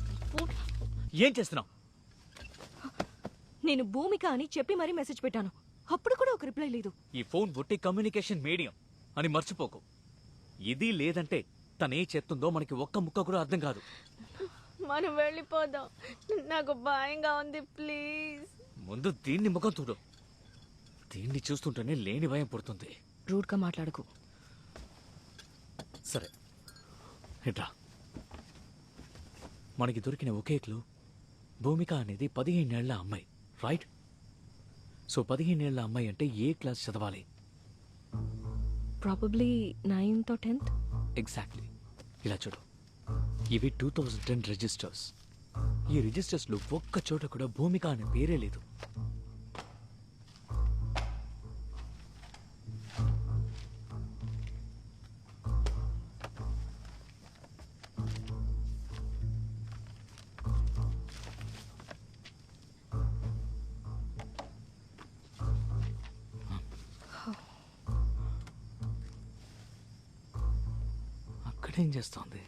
ఏం చేస్తున్నావు? నేను భూమిక అని చెప్పి మరీ మెసేజ్ పెట్టాను. అప్పుడు కూడా ఒక రిప్లై లేదు. ఈ ఫోన్ బుట్టి కమ్యూనికేషన్ మీడియం అని మర్చిపోకు. ఇది లేదంటే తనే చేస్తుందో మనకి ఒక్క ముక్క కూడా అర్థం కాదు. మనం వెళ్ళిపోదాం, నాకు భయంగా ఉంది. ప్లీజ్. ముందు దీన్ని ముఖం చూడు. దీన్ని చూస్తుంటేనే లేని భయం పుడుతుంది. రూడ్గా మాట్లాడకు. సరే ఇట్రా. మనకి దొరికిన ఒకే క్లూ భూమిక అనేది 15 ఏళ్ల అమ్మాయి, రైట్? సో 15 ఏళ్ల అమ్మాయి అంటే ఏ క్లాస్ చదవాలి? Probably 9th or 10th. Exactly. ఇలా చూడు, ఇవి 2010 రిజిస్టర్స్. ఈ రిజిస్టర్స్లో ఒక్క చోట కూడా భూమిక అనే పేరే లేదు. అక్కడేం చేస్తోంది?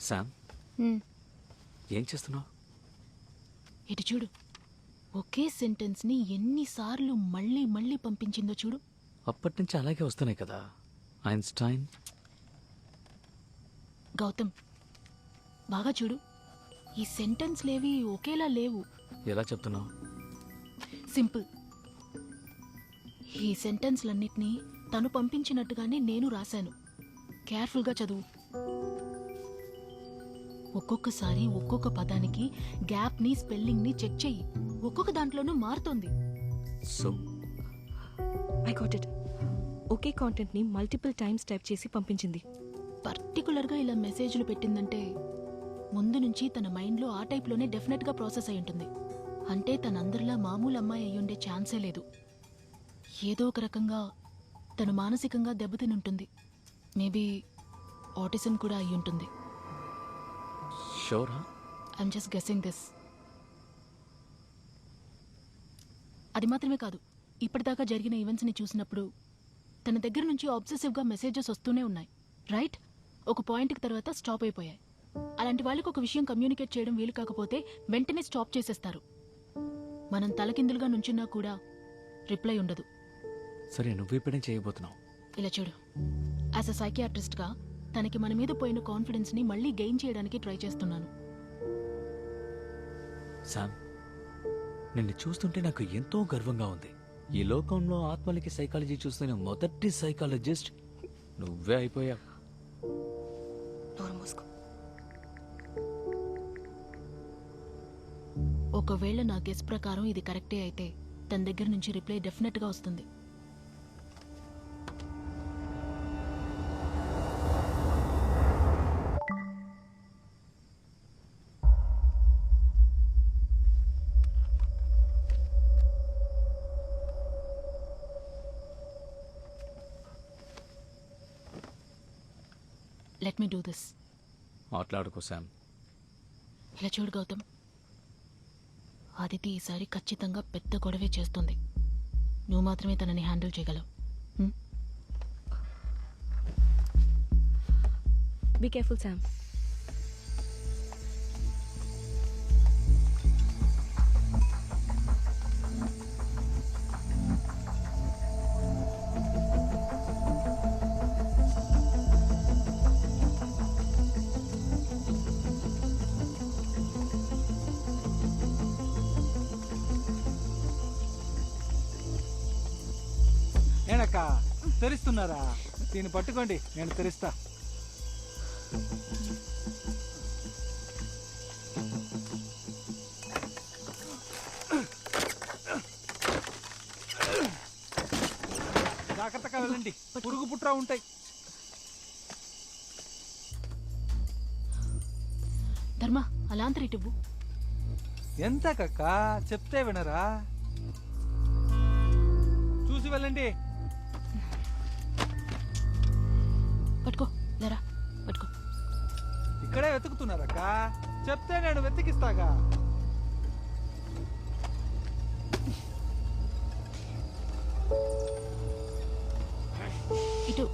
శామ్, ఏం చేస్తున్నావు? ఇటు చూడు, ఒకే సెంటెన్స్ ని ఎన్నిసార్లు మళ్ళీ పంపించిందో చూడు. అప్పటి నుంచి అలాగే వస్తున్నాయి కదా. ఐన్స్టైన్. గౌతమ్, బాగా చూడు, ఈ సెంటెన్స్లేవి ఒకేలా లేవు. ఎలా చెప్తున్నావు? సింపుల్. ఈ సెంటెన్స్లన్నిటినీ తను పంపించినట్టుగానే నేను రాశాను. కేర్ఫుల్గా చదువు. ఒక్కొక్కసారి ఒక్కొక్క పదానికి గ్యాప్ని, స్పెల్లింగ్ని చెక్ చెయ్యి. ఒక్కొక్క దాంట్లోనూ మారుతోంది. So I got it. ఒకే కాంటెంట్ని మల్టిపుల్ టైమ్స్ టైప్ చేసి పంపించింది. పర్టికులర్గా ఇలా మెసేజ్లు పెట్టిందంటే ముందు నుంచి తన మైండ్లో ఆ టైప్లోనే డెఫినెట్గా ప్రాసెస్ అయి ఉంటుంది. అంటే తనందరిలా మామూలు అమ్మాయి అయ్యుండే ఛాన్సే లేదు. ఏదో ఒక రకంగా తను మానసికంగా దెబ్బతిని ఉంటుంది. మేబీ ఆటిజం కూడా అయి ఉంటుంది. షూరా? I'm just guessing this. అది మాత్రమే కాదు, ఇప్పటిదాకా జరిగిన ఈవెంట్స్ని చూసినప్పుడు తన దగ్గర నుంచి ఆబ్సెసివ్గా మెసేజెస్ వస్తూనే ఉన్నాయి, రైట్? ఒక పాయింట్కి తర్వాత స్టాప్ అయిపోయాయి. అలాంటి వాళ్ళకి ఒక విషయం కమ్యూనికేట్ చేయడం వీలు కాకపోతే వెంటనే స్టాప్ చేసేస్తారు. మనం తలకిందులుగా నుంచున్నా కూడా రిప్లై ఉండదు. సరే, నువ్వెప్పుడేం చేయబోతున్నావు? ఇలా చూడు, యాజ్ అ సైకియాట్రిస్ట్గా తనకి మన మీద పోయిన కాన్ఫిడెన్స్ని మళ్ళీ గెయిన్ చేయడానికి ట్రై చేస్తున్నాను. శామ్, నిన్ను చూస్తుంటే నాకు ఎంతో గర్వంగా ఉంది. ఈ లోకంలో ఆత్మలకి సైకాలజీ చూస్తున్న మొదటి సైకాలజిస్ట్ నువ్వే అయిపోయావు. నోరు మూసుకో. ఒకవేళ నా గెస్ ప్రకారం ఇది కరెక్టే అయితే తన దగ్గర నుంచి రిప్లై డెఫినెట్గా వస్తుంది. Let me do this. మాట్లాడుకో శామ్. ఇలా చూడు గౌతమ్, ఆదితి ఈసారి ఖచ్చితంగా పెద్ద గొడవే చేస్తుంది. నువ్వు మాత్రమే తనని హ్యాండిల్ చేయగలవు. Be careful Sam. ఏంటక్క తెరుస్తున్నారా? దీన్ని పట్టుకోండి, నేను తెరుస్తా. జాగ్రత్తగా వెళ్ళండి, పురుగు పుట్రా ఉంటాయి. ధర్మ అలాంతరి ఇటు ఎంత కక్క చెప్తే వినరా? చూసి వెళ్ళండి. పట్టుకో లేరా పట్టుకో. ఇక్కడే వెతుకుతున్నారక్క, చెప్తే నేను వెతికిస్తాగా. ఇటు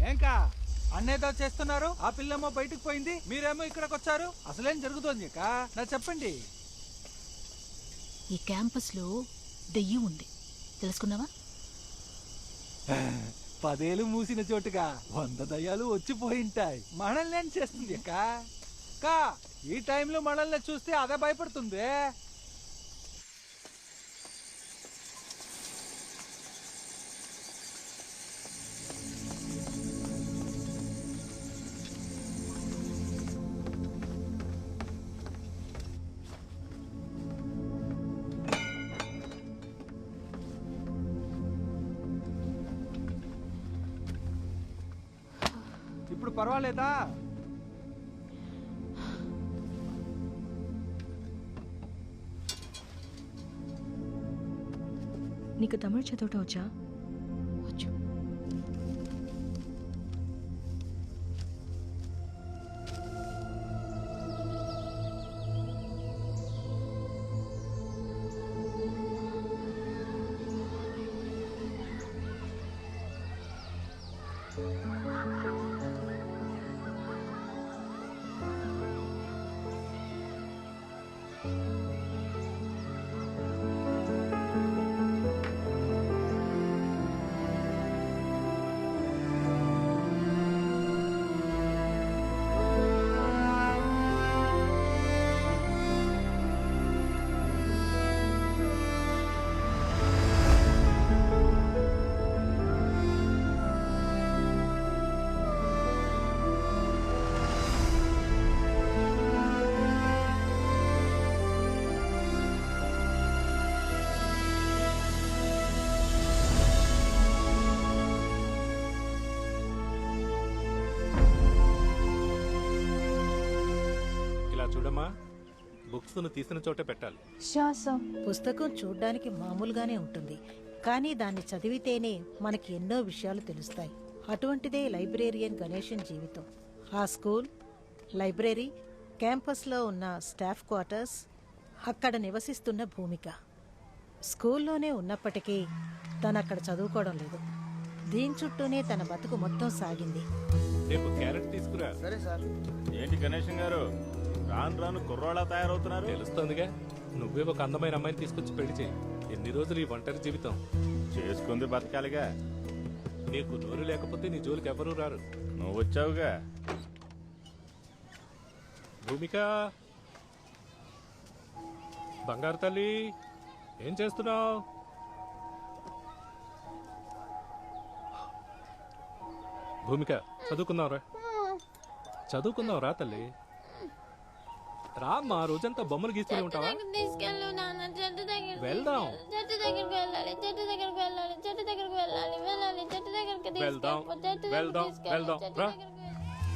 ఏంకా అన్నేదో చేస్తున్నారు? ఆ పిల్లేమో బయటకు పోయింది, మీరేమో ఇక్కడికి వచ్చారు. అసలేం జరుగుతోంది అక్క? నా చెప్పండి. ఈ క్యాంపస్ లో దెయ్యం ఉంది, తెలుసుకున్నావా? 10 ఏళ్ళు మూసిన చోటుగా 100 దయ్యాలు వచ్చిపోయింటాయి. మనల్ని ఏం చేస్తుంది అక్క? కా ఈ టైంలో మనల్ని చూస్తే అదే భయపడుతుంది. ఇప్పుడు పర్వాలేదా? నీకు తమిళ చదవటం వచ్చా? వచ్చు. చూడమ్మా, బుక్స్ తీసిన చోటే పెట్టాలి. పుస్తకం చూడ్డానికి మామూలుగానే ఉంటుంది, కానీ దాన్ని చదివితేనే మనకి ఎన్నో విషయాలు తెలుస్తాయి. అటువంటిదే లైబ్రేరియన్ గణేశన్ జీవితం. ఆ స్కూల్, లైబ్రరీ, క్యాంపస్లో ఉన్న స్టాఫ్ క్వార్టర్స్, అక్కడ నివసిస్తున్న భూమిక. స్కూల్లోనే ఉన్నప్పటికీ తను అక్కడ చదువుకోవడం లేదు. దీని చుట్టూనే తన బతుకు మొత్తం సాగింది. రేపు క్యారెట్ తీసుకురా. సరే సార్. ఏంటి గణేశన్ గారు, రాను రాను కుర్రోళ్ళ తయారవుతున్నారు? తెలుస్తోందిగా, నువ్వే ఒక అందమైన అమ్మాయిని తీసుకొచ్చి పెళ్లి చేయి. ఎన్ని రోజులు ఈ ఒంటరి జీవితం? చేసుకుంది బతకాలిగా. నీకు నోరు లేకపోతే నీ జోలికి ఎవరూ రారు. నువ్వు వచ్చావుగా. భూమిక, బంగారు తల్లి, ఏం చేస్తున్నావు? భూమిక, చదువుకుందాం రా తల్లి. రామ్మా, రోజంతా బొమ్మలు గీస్తూనే ఉంటావా? వెళ్దాం.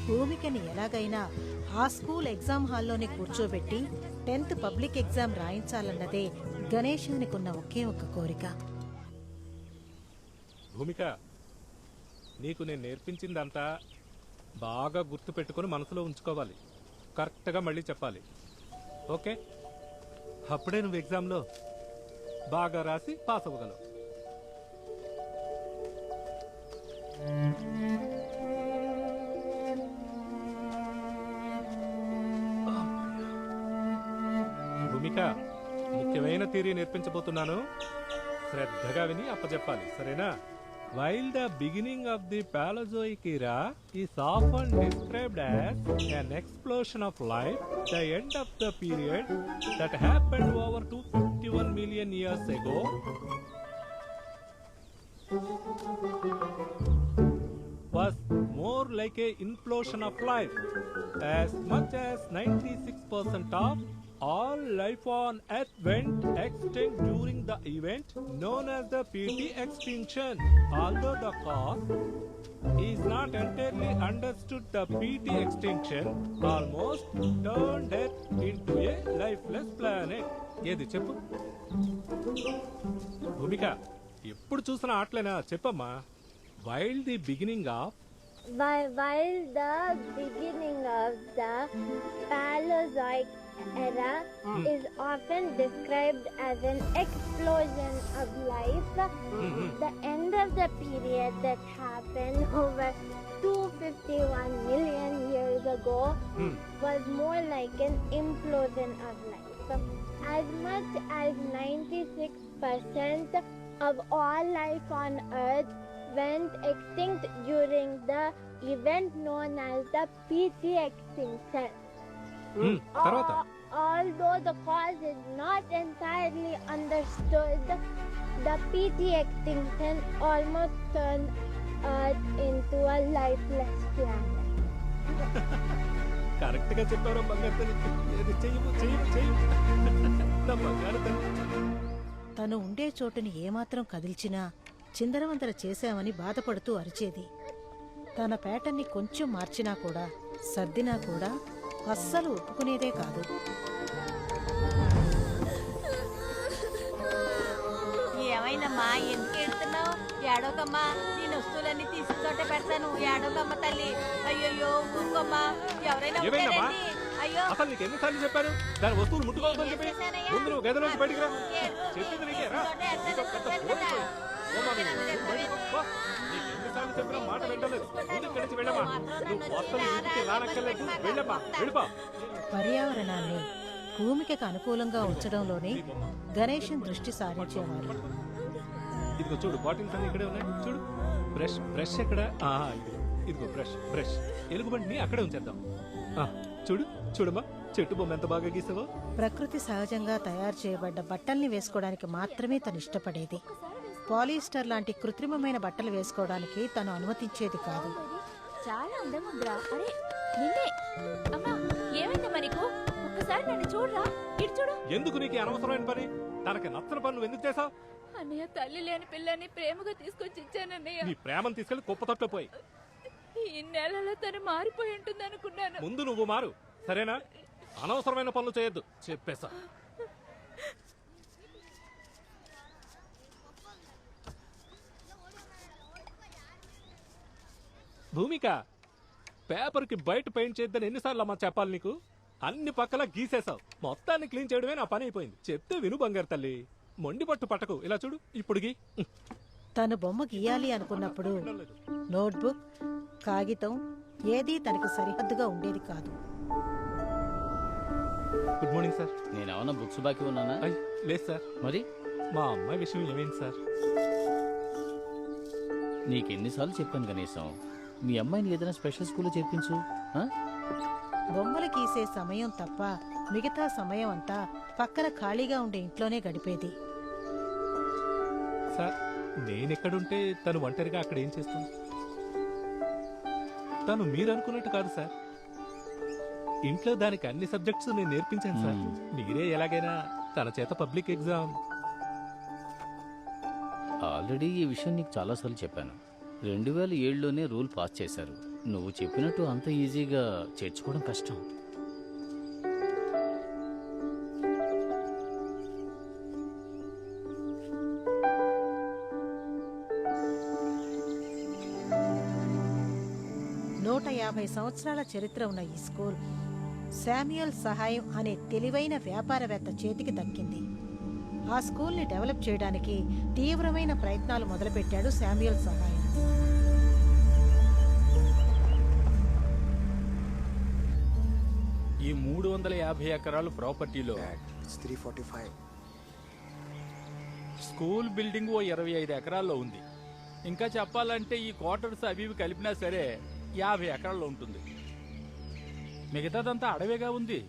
భూమికని ఎలాగైనా ఆ స్కూల్ ఎగ్జామ్ హాల్లోనే కూర్చోబెట్టి 10th పబ్లిక్ ఎగ్జామ్ రాయించాలన్నదే గణేశానికున్న ఒకే ఒక్క కోరిక. భూమిక, నీకు నేను నేర్పించిందంతా బాగా గుర్తు పెట్టుకుని మనసులో ఉంచుకోవాలి. కరెక్ట్గా మళ్ళీ చెప్పాలి, ఓకే? అప్పుడే నువ్వు ఎగ్జామ్లో బాగా రాసి పాస్ అవ్వగలవు. భూమిక, ముఖ్యమైన థియరీ నేర్పించబోతున్నాను. శ్రద్ధగా విని అప్పచెప్పాలి, సరేనా? While the beginning of the Paleozoic era is often described as an explosion of life, the end of the period that happened over 251 million years ago was more like a implosion of life. As much as 96% of all life on Earth went extinct during the event known as the PT extinction. Although the cause is not entirely understood, the PT extinction almost turned Earth into a lifeless planet. ఏది చెప్పు భూమిక, ఎప్పుడు చూసిన ఆటలేనా? చెప్పమ్మా. While the beginning of While the beginning of the Paleozoic era is often described as an explosion of life, the end of the period that happened over 251 million years ago was more like an implosion of life. As much as 96% of all life on Earth went extinct during the event known as the PT extinction. Although the cause is not entirely understood, the PT extinction almost turned Earth into a lifeless planet. Correct గా చెప్పారు బంగారు తల్లి. నా బంగారు తల్లి. తను ఉండే చోటుని ఏమాత్రం కదిల్చినా చిందరవందర చేశామని బాధపడుతూ అరిచేది. తన పేటని కొంచెం మార్చినా కూడా సర్దినా కూడా అస్సలు ఒప్పుకునేదే కాదు. ఏమైందమ్మా, ఎందుకు ఎడుతున్నావు? ఏడోకమ్మా, నేను వస్తువులన్నీ తీసి చోట పెడతాను. ఏడోకమ్మ తల్లి. అయ్యయ్యో ఊరుకోమ్మా, ఎవరైనా ఉంటారండి. అయ్యో అసలు నీకు ఎన్నిసార్లు చెప్పాను దాని వస్తువులు ముట్టుకోవద్దని చెప్పి? ముందు నువ్వు గదిలోంచి బయటికి రా. చెప్పింది నీకే రా. నీకు పెద్ద పోలీసు. ఓమా నువ్వు బయటికి పో. నీకు ఎన్నిసార్లు చెప్పినా మాట వింటలేదు. ముందు ఇక్కడి నుంచి వెళ్ళమ్మా. నువ్వు వస్తువులు ఇంటికి రానక్కర్లేదు. వెళ్ళమ్మా, వెళ్ళిపో. పర్యావరణాన్ని భూమికకు అనుకూలంగా ఉంచడంలోనే గణేశన్ దృష్టి సారించేవారు. ఇదిగో చూడు, బాటిల్స్ అన్ని ఇక్కడే ఉన్నాయి. చూడు, బ్రష్ ఎక్కడ? ఇదిగో బ్రష్. ఎలుగుబంటిని అక్కడే ఉంచేద్దాం. చూడు చూడమ్మా, చెట్టు బొమ్మ ఎంత బాగా గీసావో. ప్రకృతి సహజంగా తయారు చేయబడ్డ బట్టల్ని వేసుకోవడానికి మాత్రమే తను ఇష్టపడేది. పాలిస్టర్ లాంటి కృత్రిమమైన బట్టలు వేసుకోవడానికి తను అనుమతించేది కాదు. చాలా అందంగా ఉందిరా. అరే నిన్నే. అమ్మా, ఏమైందమ్మా నీకు? ఒక్కసారి నన్ను చూడరా. ఇటు చూడు. ఎందుకు నీకు అనవసరమైన పని? తనకి నచ్చని పనులు ఎందుకు చేసావు? అన్నయ్య, తల్లి లేని పిల్లని ప్రేమగా తీసుకొచ్చి ఇచ్చానన్నయ్య. నీ ప్రేమను తీసుకెళ్లి కుప్పతొట్లో పోయి. ఈ నెలలో తను మారిపోయి ఉంటుంది అనుకున్నాను. ముందు నువ్వు మారు, సరేనా? అనవసరమైన పనులు చేయొద్దు చెప్పేసా. భూమిక, పేపర్ కి బయట పెయింట్ చేద్దని ఎన్నిసార్లు అమ్మా చెప్పాలి నీకు? అన్ని పక్కల గీసేసావు. మొత్తాన్ని క్లీన్ చేయడమే నా పని అయిపోయింది. చెప్తే విను బంగారు తల్లి. మొండి పట్టు పట్టకు. ఇలా చూడు, ఇప్పుడు గీ. తను బొమ్మ గీయాలి అనుకున్నప్పుడు నోట్బుక్, కాగితం ఏదీ తనకు సరిహద్దుగా ఉండేది కాదు. Good morning sir. నేనేమన్నా బుక్స్ బాకీ ఉన్నానా? లేదు సార్. మరి మా అమ్మాయి విషయం ఏమైంది సార్? నీకెన్నిసార్లు చెప్పాను కనీసం మీ అమ్మాయిని ఏదైనా స్పెషల్ స్కూల్లో చేర్పించు. బొమ్మలు గీసే సమయం తప్ప మిగతా సమయం అంతా పక్కన ఖాళీగా ఉండే ఇంట్లోనే గడిపేది. సార్, నేనెక్కడుంటే తను ఒంటరిగా అక్కడ ఏం చేస్తుంది? తను మీరు అనుకున్నట్టు కాదు సార్. ఇంట్లో దానికి అన్ని సబ్జెక్ట్స్ నేను నేర్పించాను సార్. మీరే ఎలాగైనా తన చేత పబ్లిక్ ఎగ్జామ్. ఆల్రెడీ ఈ విషయం నీకు చాలాసార్లు చెప్పాను. 2007లోనే రూల్ పాస్ చేశారు. నువ్వు చెప్పినట్టు అంత ఈజీగా చేర్చుకోవడం కష్టం. నూట 50 సంవత్సరాల చరిత్ర ఉన్న ఈ స్కూల్ శామ్యుయల్ సహాయం అనే తెలివైన వ్యాపారవేత్త చేతికి దక్కింది. ఆ స్కూల్ని డెవలప్ చేయడానికి తీవ్రమైన ప్రయత్నాలు మొదలుపెట్టాడు శామ్యుయల్ సహాయం. ఈ 350 ఎకరాలు ప్రాపర్టీలో 345 స్కూల్ బిల్డింగ్ ఓ 25 ఎకరాల్లో ఉంది. ఇంకా చెప్పాలంటే ఈ క్వార్టర్స్ అవి ఇవి కలిపినా సరే 50 ఎకరాల్లో ఉంటుంది. మిగతాదంతా అడవిగా ఉంది.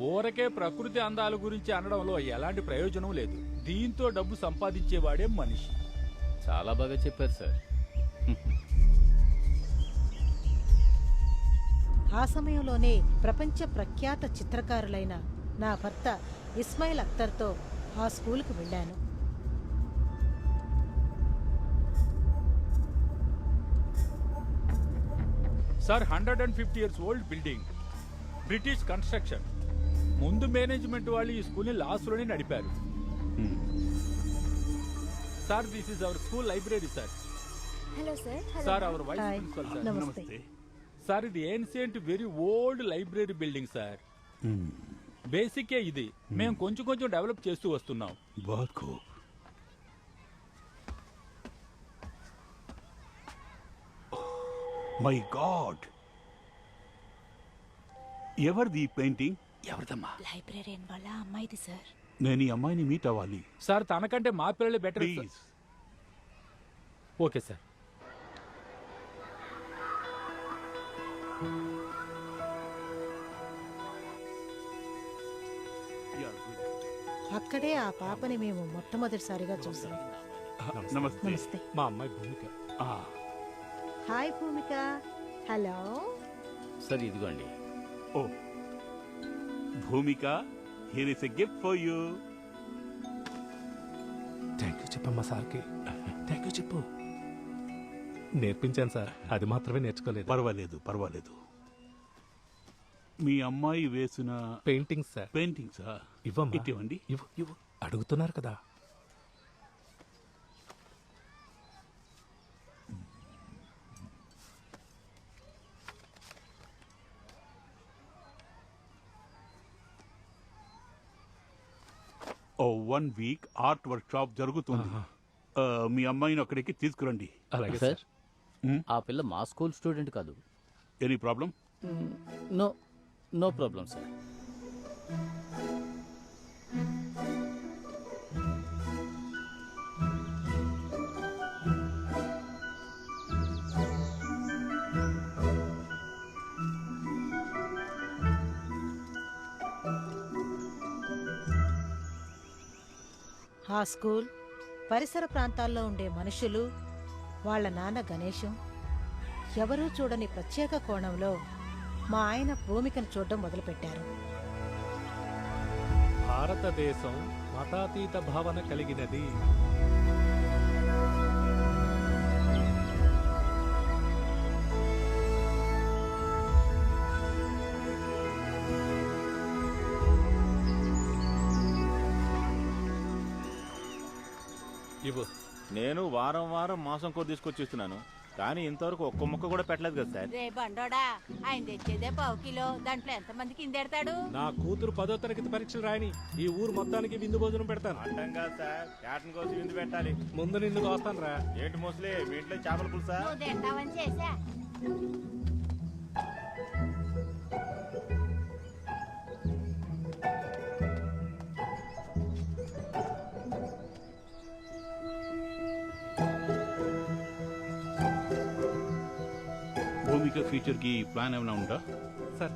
ఊరకే ప్రకృతి అందాల గురించి అనడంలో ఎలాంటి ప్రయోజనం లేదు. దీంతో డబ్బు సంపాదించేవాడే మనిషి. చాలా బాగా చెప్పారు సార్. ఆ సమయంలోనే ప్రపంచ ప్రఖ్యాత చిత్రకారులైన నా భర్త ఇస్మాయిల్ అఖ్తర్తో ఆ స్కూల్కి వెళ్ళాను. Sir 150 years old building, British construction. ముందు మేనేజ్మెంట్ వాళ్ళు ఈ స్కూల్ని లాస్లోనే నడిపారు. Sir this is our school library sir. Hello sir. Sir our vice principal sir. నమస్తే. సార్ ఇది ancient very old library building sir. బేసికే ఇది. మేము కొంచెం కొంచెం డెవలప్ చేస్తూ వస్తున్నాం. మై గాడ్, ఎవరిది ఈ పెయింటింగ్? ఎవరిదమ్మా? లైబ్రరీన్ వాళ్ళ అమ్మాయిది సార్. నేను ఈ అమ్మాయిని మీట్ అవ్వాలి. సార్ తనకంటే మా పిల్లలు బెటర్. ప్లీజ్. Okay sir. అక్కడే ఆ పాపని మేము మొట్టమొదటిసారిగా చూసాం. నమస్తే. నమస్తే. మా అమ్మాయి Bhoomika. Hi Bhoomika. Hello. Sir ఇదిగోండి. Oh Bhoomika, here is a gift for you. Thank you చెప్పమ్మా సార్కి. థ్యాంక్ యూ చెప్పు. నేర్పించాను సార్, అది మాత్రమే నేర్చుకోలేదు. పర్వాలేదు పర్వాలేదు. మీ అమ్మాయి వేసిన పెయింటింగ్స్ సార్. పెయింటింగ్సా? ఇవ్వమ్మా. ఇవ్వండి. ఇవ్వు ఇవ్వు. అడుగుతున్నారు కదా. ఓ 1 వీక్ ఆర్ట్ వర్క్ షాప్ జరుగుతుంది. మీ అమ్మాయిని అక్కడికి తీసుకురండి. అలాగే సార్. ఆ పిల్ల మా స్కూల్ స్టూడెంట్ కాదు. Any problem? No no problem sir. ఆ స్కూల్, పరిసర ప్రాంతాల్లో ఉండే మనుషులు, వాళ్ళ నాన్న గణేశం ఎవరూ చూడని ప్రత్యేక కోణంలో మా ఆయన భూమికను చూడడం మొదలుపెట్టారు. భారతదేశం మతాతీత భావన కలిగినది. నేను వారం వారం మాసం కూర తీసుకొచ్చిస్తున్నాను, కానీ ఇంతవరకు ఒక్క ముక్క కూడా పెట్టలేదు కదా సార్. రే బండోడా, ఆయన తెచ్చేదే 1/2 కిలో. దాంట్లో ఎంతమందికి ఇందెడతాడు? నా కూతురు 10వ తరగతి పరీక్షలు రాయని ఈ ఊరు మొత్తానికి విందు భోజనం పెడతాను. అడ్డం కాదు సార్, క్యాటన్ కోసి విందు పెట్టాలి. ముందు నిన్ను కోస్తాను రా. ఏంటి మోస్ట్లీ మీ ఇంట్లో చేపల పులుసా? నువ్వు తింటావని చేశా. భూమిక ఫ్యూచర్ కి ప్లాన్ ఏమైనా ఉందా? సార్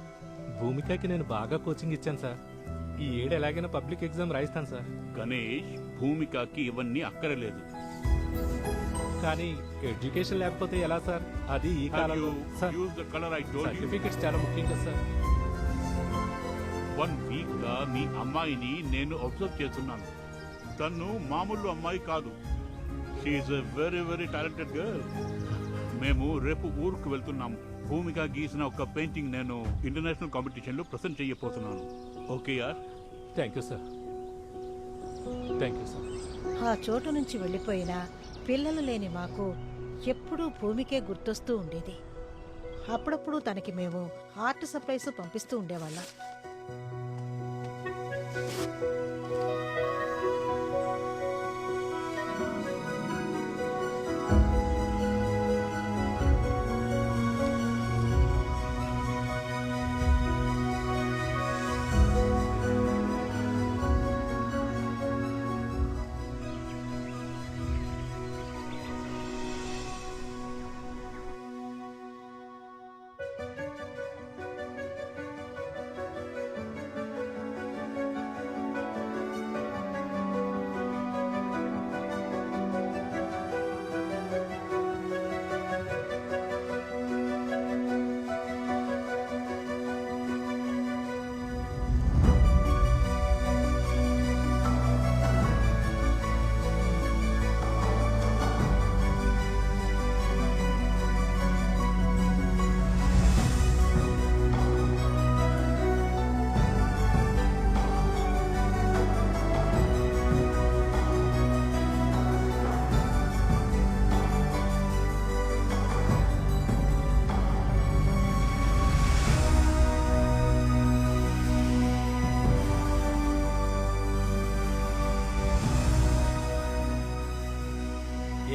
భూమికకి నేను బాగా కోచింగ్ ఇచ్చాను సార్. ఈ ఏడు ఎలాగైనా పబ్లిక్ ఎగ్జామ్ రాయిస్తాను సార్. గణేష్, భూమికకి ఇవన్నీ అక్కరలేదు. కానీ ఎడ్యుకేషన్ లేకపోతే ఎలా సార్? అది ఈ కాలంలో సార్. సర్టిఫికెట్స్ చాలా ముఖ్యం కదా సార్. 1 వీక్ గా మీ అమ్మాయిని నేను అబ్జర్వ్ చేస్తున్నాను. తను మామూలు అమ్మాయి కాదు. She's a very very talented girl. మేము రేపు ఊరుకు వెళ్తున్నాము. భూమిక గీసిన ఒక పెయింటింగ్ నేను ఇంటర్నేషనల్ కాంపిటీషన్ లో ప్రెసెంట్ చేయబోతున్నాను. ఓకే యార్? Thank you sir. Thank you sir. ఆ చోటు నుంచి వెళ్ళిపోయిన పిల్లలు లేని మాకు ఎప్పుడూ భూమికే గుర్తొస్తూ ఉండేది. అప్పుడప్పుడు తనకి మేము ఆర్ట్ సప్లైస్ పంపిస్తూ ఉండేవాళ్ళం.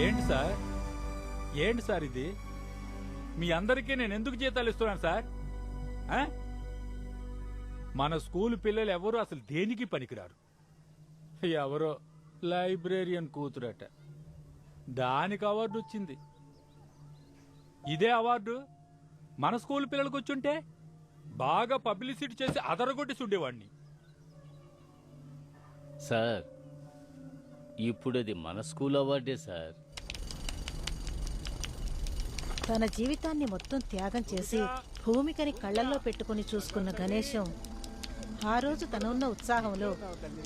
ఏంటి సార్ ఇది? మీ అందరికీ నేను ఎందుకు జీతాలు ఇస్తున్నాను సార్? ఆ? మన స్కూల్ పిల్లలు ఎవరు అసలు దేనికి పనికిరారు. ఎవరో లైబ్రేరియన్ కూతురట, దానికి అవార్డు వచ్చింది. ఇదే అవార్డు మన స్కూల్ పిల్లలకు వచ్చుంటే బాగా పబ్లిసిటీ చేసి అదరగొట్టి చూడేవాడిని. సార్, ఇప్పుడు అది మన స్కూల్ అవార్డే సార్. తన జీవితాన్ని మొత్తం త్యాగం చేసి భూమికని కళ్ళల్లో పెట్టుకుని చూసుకున్న గణేశం ఆ రోజు తనున్న ఉత్సాహంలో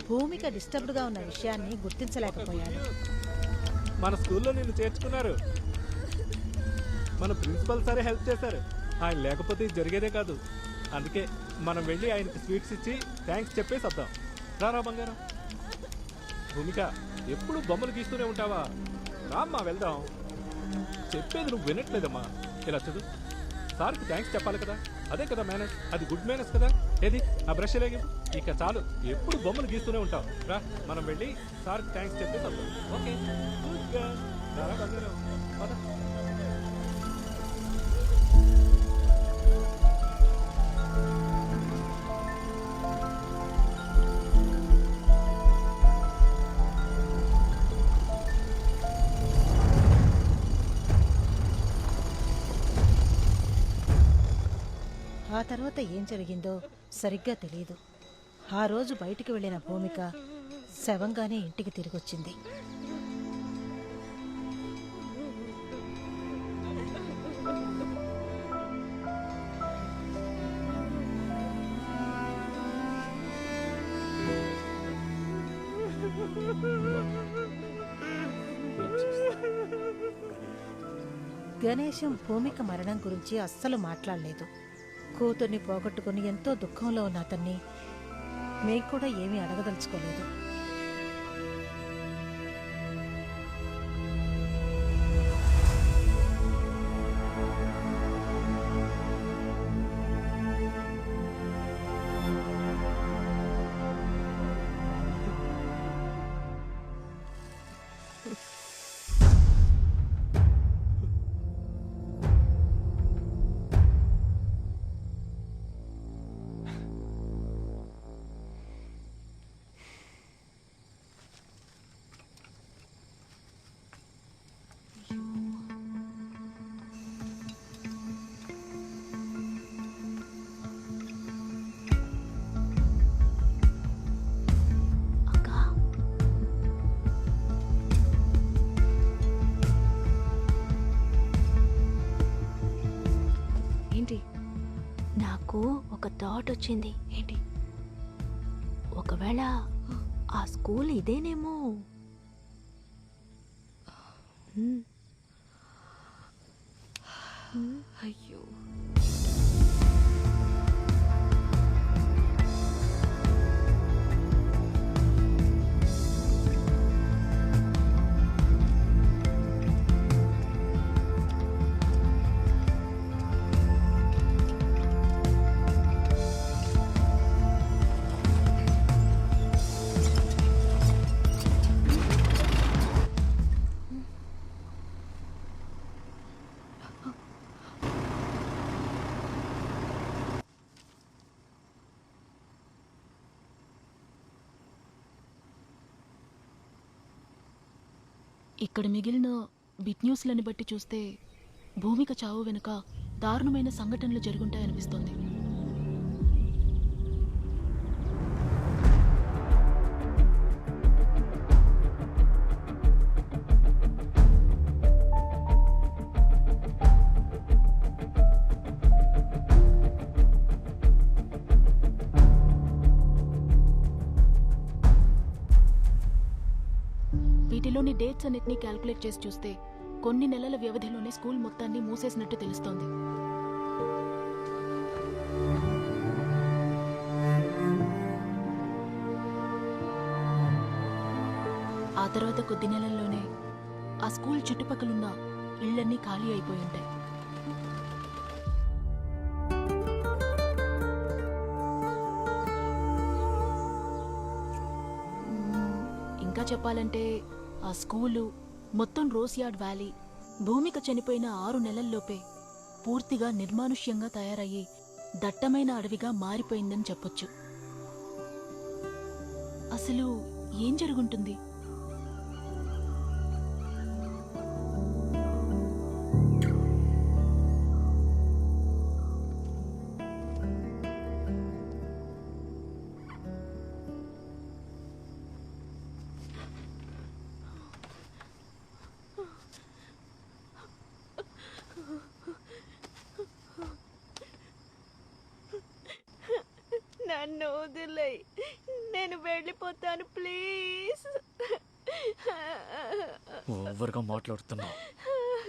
భూమిక డిస్టర్బ్డ్గా ఉన్న విషయాన్ని గుర్తించలేకపోయాడు. మన స్కూల్లో నిన్ను చేర్చుకున్నారు. మన ప్రిన్సిపల్ సరే హెల్ప్ చేశారు. ఆయన లేకపోతే ఇది జరిగేదే కాదు. అందుకే మనం వెళ్ళి ఆయనకి స్వీట్స్ ఇచ్చి థ్యాంక్స్ చెప్పేసి వద్దాం. రారా బంగారం. భూమిక, ఎప్పుడు బొమ్మలు గీస్తూనే ఉంటావా? రామ్మా వెళ్దాం. చెప్పేది నువ్వు వినట్లేదమ్మా. ఇలా చదువు. సార్కి థ్యాంక్స్ చెప్పాలి కదా, అదే కదా మేనేజ్. అది గుడ్ మేనేజ్ కదా. ఏది ఆ బ్రష్ లేగి ఇక చాలు, ఎప్పుడు బొమ్మలు గీస్తూనే ఉంటావు. రా మనం వెళ్ళి సార్కి థ్యాంక్స్ చెప్పేసి వద్దాం. ఓకే, రారా బంగారం. పద. ఆ తర్వాత ఏం జరిగిందో సరిగ్గా తెలియదు. ఆ రోజు బయటికి వెళ్ళిన భూమిక శవంగానే ఇంటికి తిరిగొచ్చింది. గణేశం భూమిక మరణం గురించి అస్సలు మాట్లాడలేదు. కూతుర్ని పోగొట్టుకుని ఎంతో దుఃఖంలో ఉన్న అతన్ని మేము కూడా ఏమీ అడగదలుచుకోలేదు. నాకు ఒక థాట్ వచ్చింది. ఏంటి? ఒకవేళ ఆ స్కూల్ ఇదేనేమో. అయ్యో, ఇక్కడ మిగిలిన బిట్ న్యూస్లని బట్టి చూస్తే భూమిక చావు వెనుక దారుణమైన సంఘటనలు జరుగుంటాయనిపిస్తోంది. వీటిలోని డేట్స్ అన్నిటినీ క్యాల్కులేట్ చేసి చూస్తే కొన్ని నెలల వ్యవధిలోనే స్కూల్ మొత్తాన్ని మూసేసినట్టు తెలుస్తోంది. ఆ తర్వాత కొద్ది నెలల్లోనే ఆ స్కూల్ చుట్టుపక్కలున్న ఇళ్లన్నీ ఖాళీ అయిపోయి ఉంటాయి. ఇంకా చెప్పాలంటే ఆ స్కూలు మొత్తం రోస్యార్డ్ వ్యాలీ భూమిక చనిపోయిన 6 నెలల్లోపే పూర్తిగా నిర్మానుష్యంగా తయారయ్యి దట్టమైన అడవిగా మారిపోయిందని చెప్పొచ్చు. అసలు ఏం జరుగుంటుంది? నన్ను వదిలే, నేను వెళ్ళిపోతాను ప్లీజ్. ఓవర్గా మాట్లాడుతున్నావు.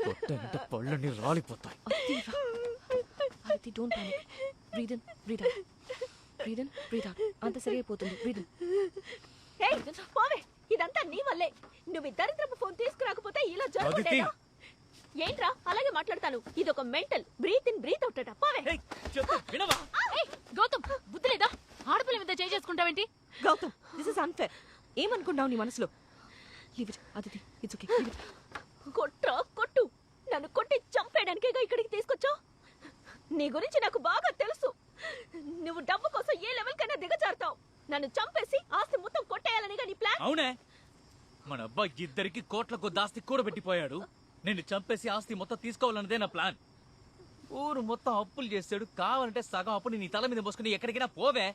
కొట్టంటే పళ్ళని రాలిపోతాయి. Aditi, don't panic. Breathe in, breathe out, breathe in, breathe out. అంత సరి అయిపోతుంది. Breathe in. ఏయ్ పోవే, ఇదంతా నీ వల్లే. నువ్వు ఈ దరిద్రపు ఫోన్ తీసుకురాకపోతే ఇలా జరుగుతుందేనా? ఏంట్రా అలాగే మాట్లాడతాను? ఇదొక mental. Breathe in, breathe out అట. పోవే. గౌతమ్, బుద్ధి లేదా? ఆడపిల్ల మీద చేసుకుంటావేంటి? Gautam, this is unfair. ఏమనుకుంటావు నీ మనసులో? Leave it Aditi, it's okay. Leave it. కొట్రా, కొట్టు. నన్ను కొట్టి చంపేయడానికేగా ఇక్కడికి తీసుకొచ్చావు. నీ గురించి నాకు బాగా తెలుసు. నువ్వు డబ్బు కోసం ఏ లెవెల్ కైనా దిగజారుతావు. నన్ను చంపేసి ఆస్తి మొత్తం కొట్టేయాలనిగా నీ ప్లాన్. అవునే, మన అబ్బాయి ఇద్దరికి కోట్లకు దాస్తి కూడబెట్టిపోయాడు. నిన్ను చంపేసి ఆస్తి మొత్తం తీసుకోవాలన్నదే నా ప్లాన్. ఊరు మొత్తం అప్పులు చేసాడు. కావాలంటే సగం అప్పుని నీ తల మీద మోసుకుని ఎక్కడికైనా పోవే.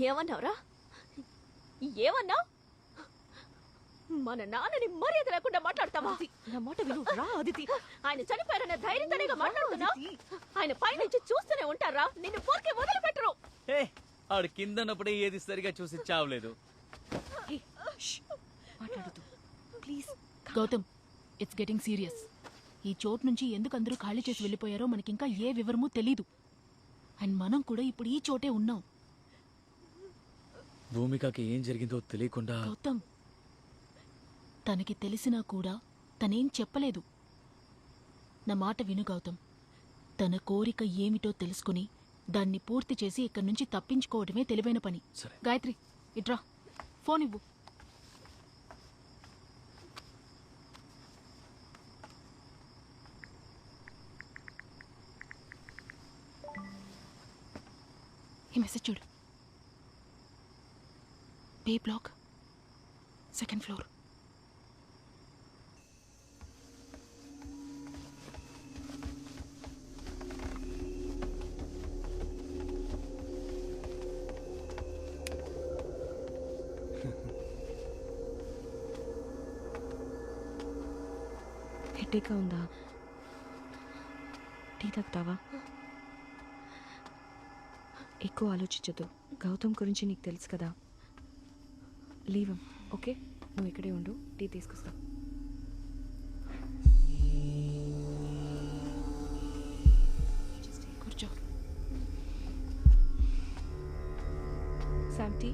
ఏమన్నావురా? ఏమన్నావు? మన నాన్నని మర్యాద లేకుండా మాట్లాడతావా? నా మాట విను రా అదితి. ఆయన చనిపోయారన్న ధైర్యంతోనేగా మాట్లాడుతున్నా. ఆయన పైనుంచి చూస్తూనే ఉంటారా? నిన్ను పోర్కే వదిలిపెట్టరు. ఆడు కిందన్నప్పుడే ఏది సరిగా చూసి చావలేదు. మాట్లాడదు please. Gautam, it's getting serious. ఈ చోటు నుంచి ఎందుకు అందరూ ఖాళీ చేసి వెళ్ళిపోయారో మనకింకా ఏ వివరమూ తెలీదు. అండ్ మనం కూడా ఇప్పుడు ఈ చోటే ఉన్నాం. భూమికకి ఏం జరిగిందో తెలియకుండా. గౌతమ్, తనకి తెలిసినా కూడా తనేం చెప్పలేదు. నా మాట విను గౌతమ్. తన కోరిక ఏమిటో తెలుసుకుని దాన్ని పూర్తి చేసి ఇక్కడి నుంచి తప్పించుకోవడమే తెలివైన పని. గాయత్రి, ఇట్రా, ఫోన్ ఇవ్వు. ఈ మెసేజ్ చూడు. బే బ్లాక్, 2nd floor. హెడేక్గా ఉందా? టీ తాగుతావా? ఎక్కువ ఆలోచించదు. గౌతమ్ గురించి నీకు తెలుసు కదా. Leave him, okay? నువ్వు ఇక్కడే ఉండు, టీ తీసుకొస్తా. కూర్చో. Sam, tea?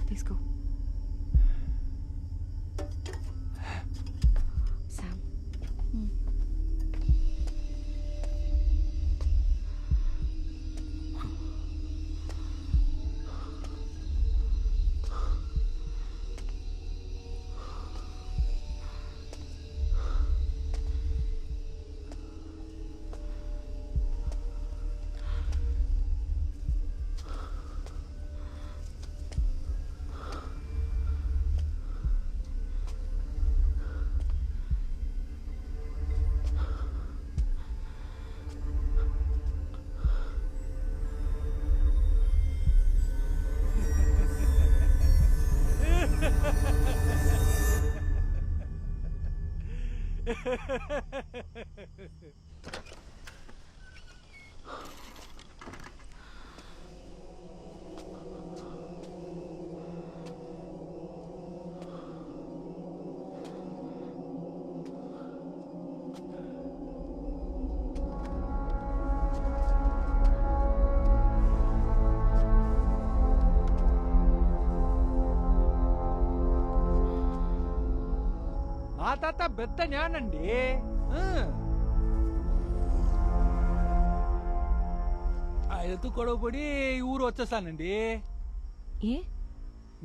తీసుకో. శామ్, తాత పెద్ద జ్ఞానండి. ఆయనతో గొడవపడి ఊరు వచ్చేసానండి. ఏ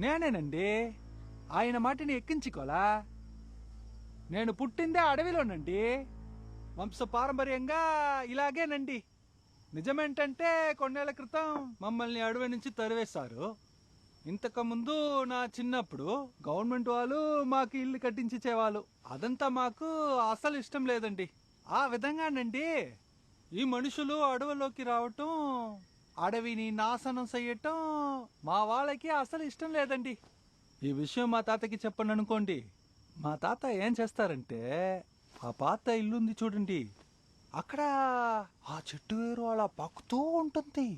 నేనేనండి ఆయన మాటని ఎక్కించుకోలా. నేను పుట్టిందే అడవిలోనండి. వంశపారంపర్యంగా ఇలాగేనండి. నిజమేంటంటే కొన్నేళ్ల క్రితం మమ్మల్ని అడవి నుంచి తరివేశారు. ఇంతకుముందు నా చిన్నప్పుడు గవర్నమెంట్ వాళ్ళు మాకు ఇల్లు కట్టించేవాళ్ళు. అదంతా మాకు అసలు ఇష్టం లేదండి. ఆ విధంగానండి ఈ మనుషులు అడవిలోకి రావటం, అడవిని నాశనం చెయ్యటం మా వాళ్ళకి అసలు ఇష్టం లేదండి. ఈ విషయం మా తాతకి చెప్పను అనుకోండి, మా తాత ఏం చేస్తారంటే ఆ పాత ఇల్లుంది చూడండి, అక్కడ ఆ చెట్టు వేరు అలా పాకుతూ ఉంటుంది.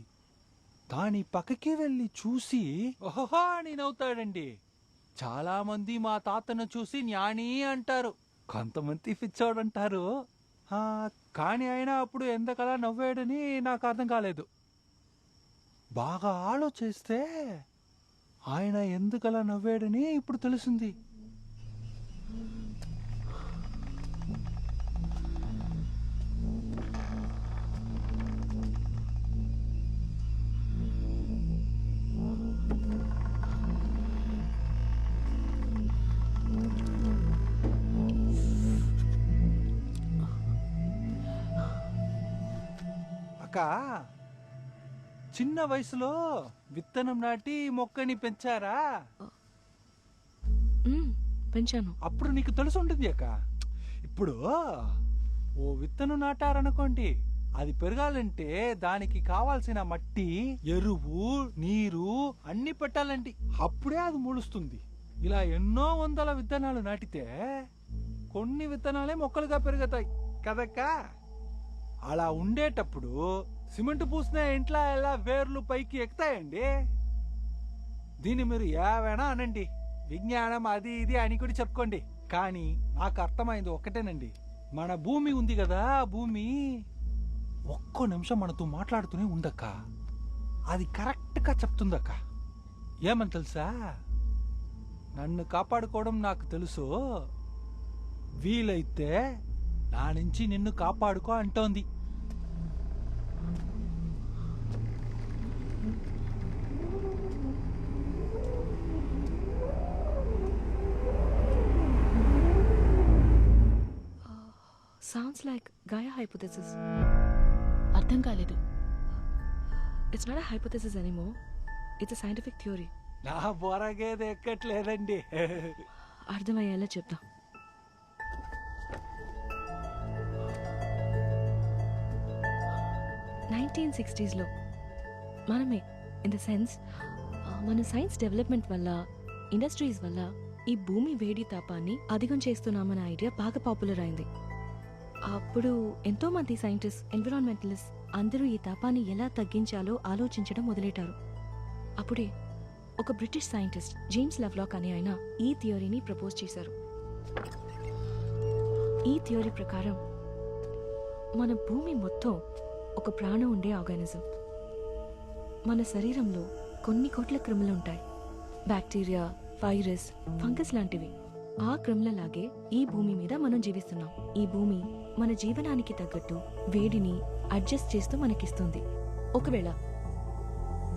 దాని పక్కకి వెళ్ళి చూసి ఓహో అని నవ్వుతాడండి. చాలా మంది మా తాతను చూసి జ్ఞాని అంటారు, కొంతమంది పిచ్చోడంటారు. కానీ ఆయన అప్పుడు ఎందుకలా నవ్వాడని నాకు అర్థం కాలేదు. బాగా ఆలోచిస్తే ఆయన ఎందుకలా నవ్వాడని ఇప్పుడు తెలిసింది. అక్క, చిన్న వయసులో విత్తనం నాటి మొక్కని పెంచారా? పెంచాను. అప్పుడు నీకు తెలిసి ఉంటుంది అక్క. ఇప్పుడు ఓ విత్తనం నాటారనుకోండి, అది పెరగాలంటే దానికి కావాల్సిన మట్టి, ఎరువు, నీరు అన్ని పెట్టాలండి. అప్పుడే అది మొలుస్తుంది. ఇలా ఎన్నో వందల విత్తనాలు నాటితే కొన్ని విత్తనాలే మొక్కలుగా పెరుగుతాయి కదక్క. అలా ఉండేటప్పుడు సిమెంట్ పూసిన ఇంట్లో ఎలా వేర్లు పైకి ఎక్కుతాయండి? దీన్ని మీరు ఏవైనా అనండి, విజ్ఞానం అది ఇది అని కూడా చెప్పుకోండి, కానీ నాకు అర్థమైంది ఒక్కటేనండి. మన భూమి ఉంది కదా, భూమి ఒక్కో నిమిషం మనతో మాట్లాడుతూనే ఉందక్క. అది కరెక్ట్గా చెప్తుందక్క. ఏమని తెలుసా? నన్ను కాపాడుకోవడం నాకు తెలుసు, వీలైతే నా నుంచి నిన్ను కాపాడుకో అంటోంది. Sounds like Gaia hypothesis. అర్థం కాలేదు. It's not a hypothesis anymore. It's a scientific theory. నా బొరగేది ఎక్కట్లేదండి. అర్థమయ్యేలా చెప్తా. లో మనమే, ఇన్ ద సెన్స్ మన సైన్స్ డెవలప్మెంట్ వల్ల, ఇండస్ట్రీస్ వల్ల ఈ భూమి వేడి తాపాన్ని అధికం చేస్తున్నామన్న ఐడియా బాగా పాపులర్ అయింది. అప్పుడు ఎంతో మంది సైంటిస్ట్, ఎన్విరాన్మెంటలిస్ట్ అందరూ ఈ తాపాన్ని ఎలా తగ్గించాలో ఆలోచించడం మొదలెట్టారు. అప్పుడే ఒక బ్రిటిష్ సైంటిస్ట్ జేమ్స్ లవ్లాక్ అనే ఆయన ఈ థియరీని ప్రపోజ్ చేశారు. ఈ థియరీ ప్రకారం మన భూమి మొత్తం ఒక ప్రాణం ఉండే ఆర్గానిజం. మన శరీరంలో కొన్ని కోట్ల క్రిములు ఉంటాయి. బ్యాక్టీరియా, వైరస్, ఫంగస్ లాంటివి. ఆ క్రిములలాగే ఈ భూమి మీద మనం జీవిస్తున్నాం. ఈ భూమి మన జీవనానికి తగ్గట్టు వేడిని అడ్జస్ట్ చేస్తూ మనకిస్తుంది. ఒకవేళ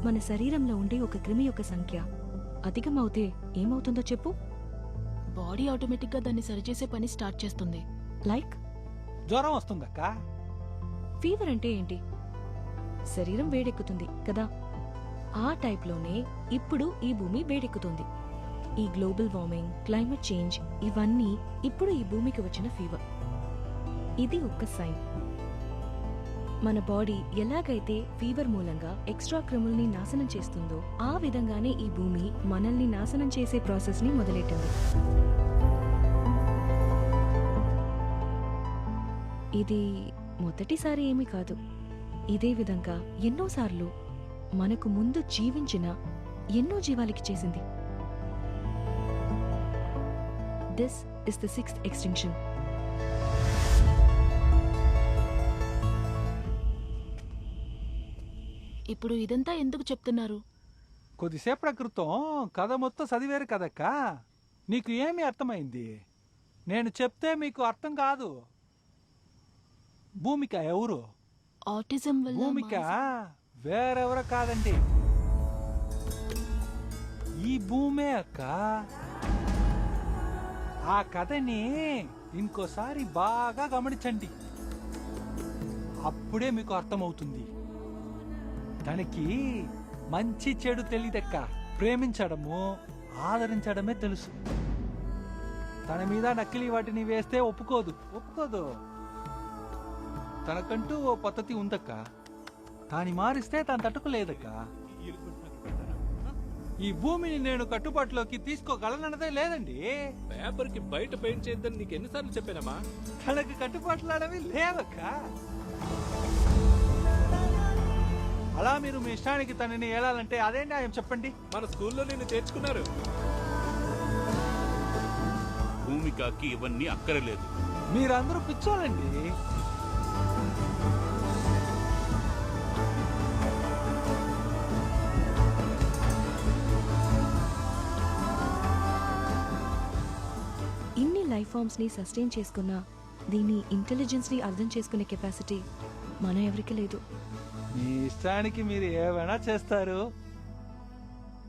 మన శరీరంలో ఉండే ఒక క్రిమి యొక్క సంఖ్య అధికమవుతే ఏమవుతుందో చెప్పు? బాడీ ఆటోమేటిక్గా దాన్ని సరిచేసే పని స్టార్ట్ చేస్తుంది. లైక్ జ్వరం వస్తుందక్క. ఫీవర్ అంటే ఏంటి? శరీరం వేడెక్కుతుంది కదా. ఆ టైప్లోనే ఇప్పుడు ఈ భూమి వేడెక్కుతుంది. ఈ గ్లోబల్ వార్మింగ్, క్లైమేట్ చేంజ్ ఇవన్నీ ఇప్పుడు ఈ భూమికి వచ్చిన ఫీవర్. ఇది ఒక్క సైన్. మన బాడీ ఎలాగైతే ఫీవర్ మూలంగా ఎక్స్ట్రా క్రిముల్ని నాశనం చేస్తుందో ఆ విధంగానే ఈ భూమి మనల్ని నాశనం చేసే ప్రాసెస్ ని మొదలెట్టింది. ఇది మొదటిసారి ఏమీ కాదు. ఇదే విధంగా ఎన్నోసార్లు మనకు ముందు జీవించిన ఎన్నో జీవాలకి చేసింది. This is the 6th extinction. ఇప్పుడు ఇదంతా ఎందుకు చెప్తున్నారు? కొద్దిసేపటి క్రితం కథ మొత్తం చదివేరు కదక్క, నీకు ఏమి అర్థమైంది? నేను చెప్తే మీకు అర్థం కాదు. భూమిక ఎవరు? ఆటిజం వల్ల భూమిక వేరెవరో కాదండి, ఈ భూమే అక్క. ఆ కథని ఇంకోసారి బాగా గమనించండి, అప్పుడే మీకు అర్థమవుతుంది. తనకి మంచి చెడు తెలియదక్క, ప్రేమించడము ఆదరించడమే తెలుసు. తన మీద నకిలీ వాటిని వేస్తే ఒప్పుకోదు. తనకంటూ ఓ పద్ధతి ఉందక్క, దాన్ని మారిస్తే తను తట్టుకోలేదక్క. ఈ భూమిని నేను కట్టుబాటులోకి తీసుకోగలనన్నదే లేదండి. పేపర్ కి బయట పెయింట్ చేద్దని నీకు ఎన్నిసార్లు చెప్పానమ్మా? తనకి కట్టుబాట్లాడవి లేవక్క. అలా మీరు మీ ఇష్టానికి తనని ఏలాలంటే అదే న్యాయం చెప్పండి? మన స్కూల్లో నిన్ను చేర్చుకున్నారు. భూమికకి ఇవన్నీ అక్కరలేదు. మీరందరూ పిచ్చోలండి. ఇన్ని లైఫ్ ఫామ్స్ని సస్టైన్ చేసుకున్న దీని ఇంటెలిజెన్స్ని అర్థం చేసుకునే కెపాసిటీ మన ఎవరికి లేదు. మీ ఇష్టానికి మీరు ఏమైనా చేస్తారు,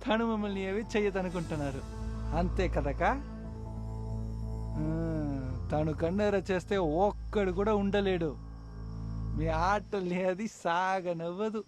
తను మిమ్మల్ని ఏవి చెయ్యదనుకుంటున్నారు, అంతే కదకా? తను కన్నెర చేస్తే ఒక్కడు కూడా ఉండలేడు. మీ ఆటల్ని అది సాగనవ్వదు.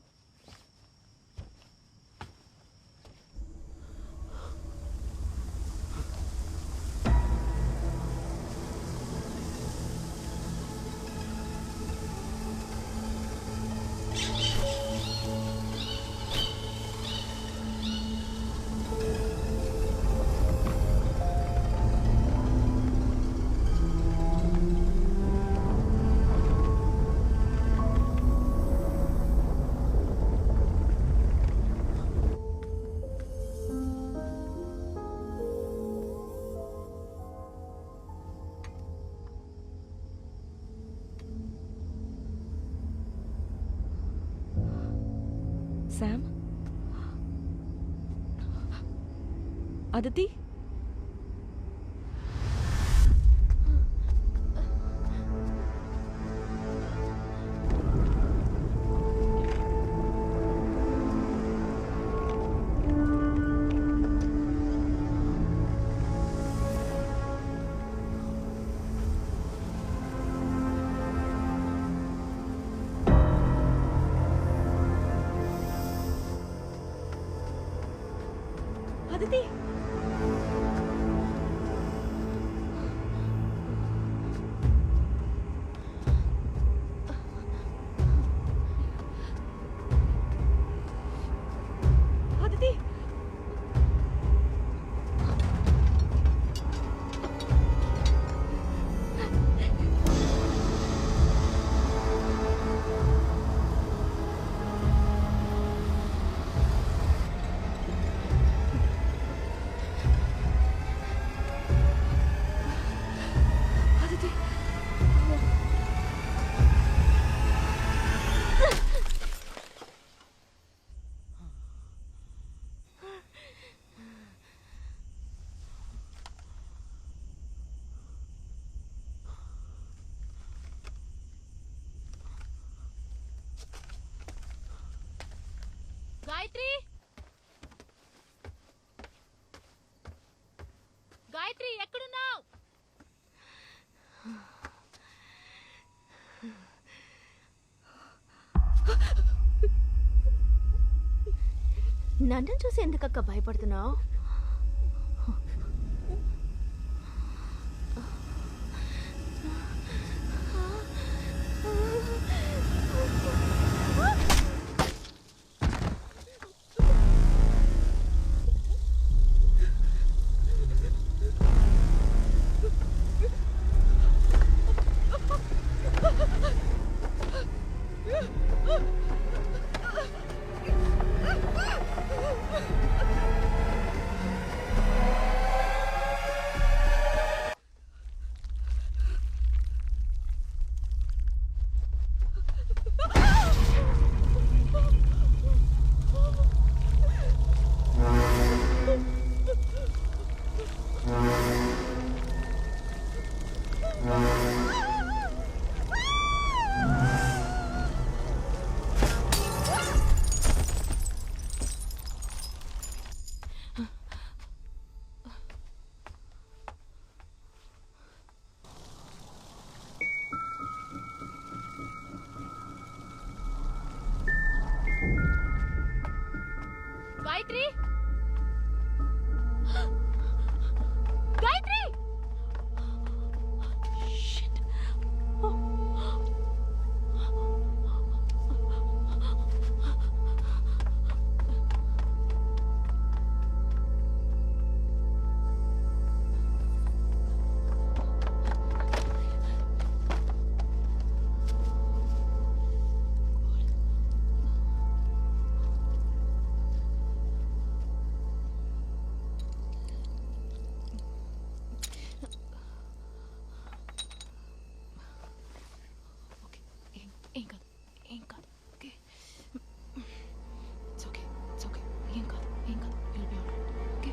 శామ్, అదితి, అదితి. అదితి, గాయత్రి, గాయత్రి ఎక్కడున్నావు? నన్ను చూసి ఎందుకక్క భయపడుతున్నావు? గాయత్రి గాయత్రి ఏం కాదు ఏం కాదు okay it's okay it's okay ఏం కాదు విల్ బి ఆల్రైట్ ఓకే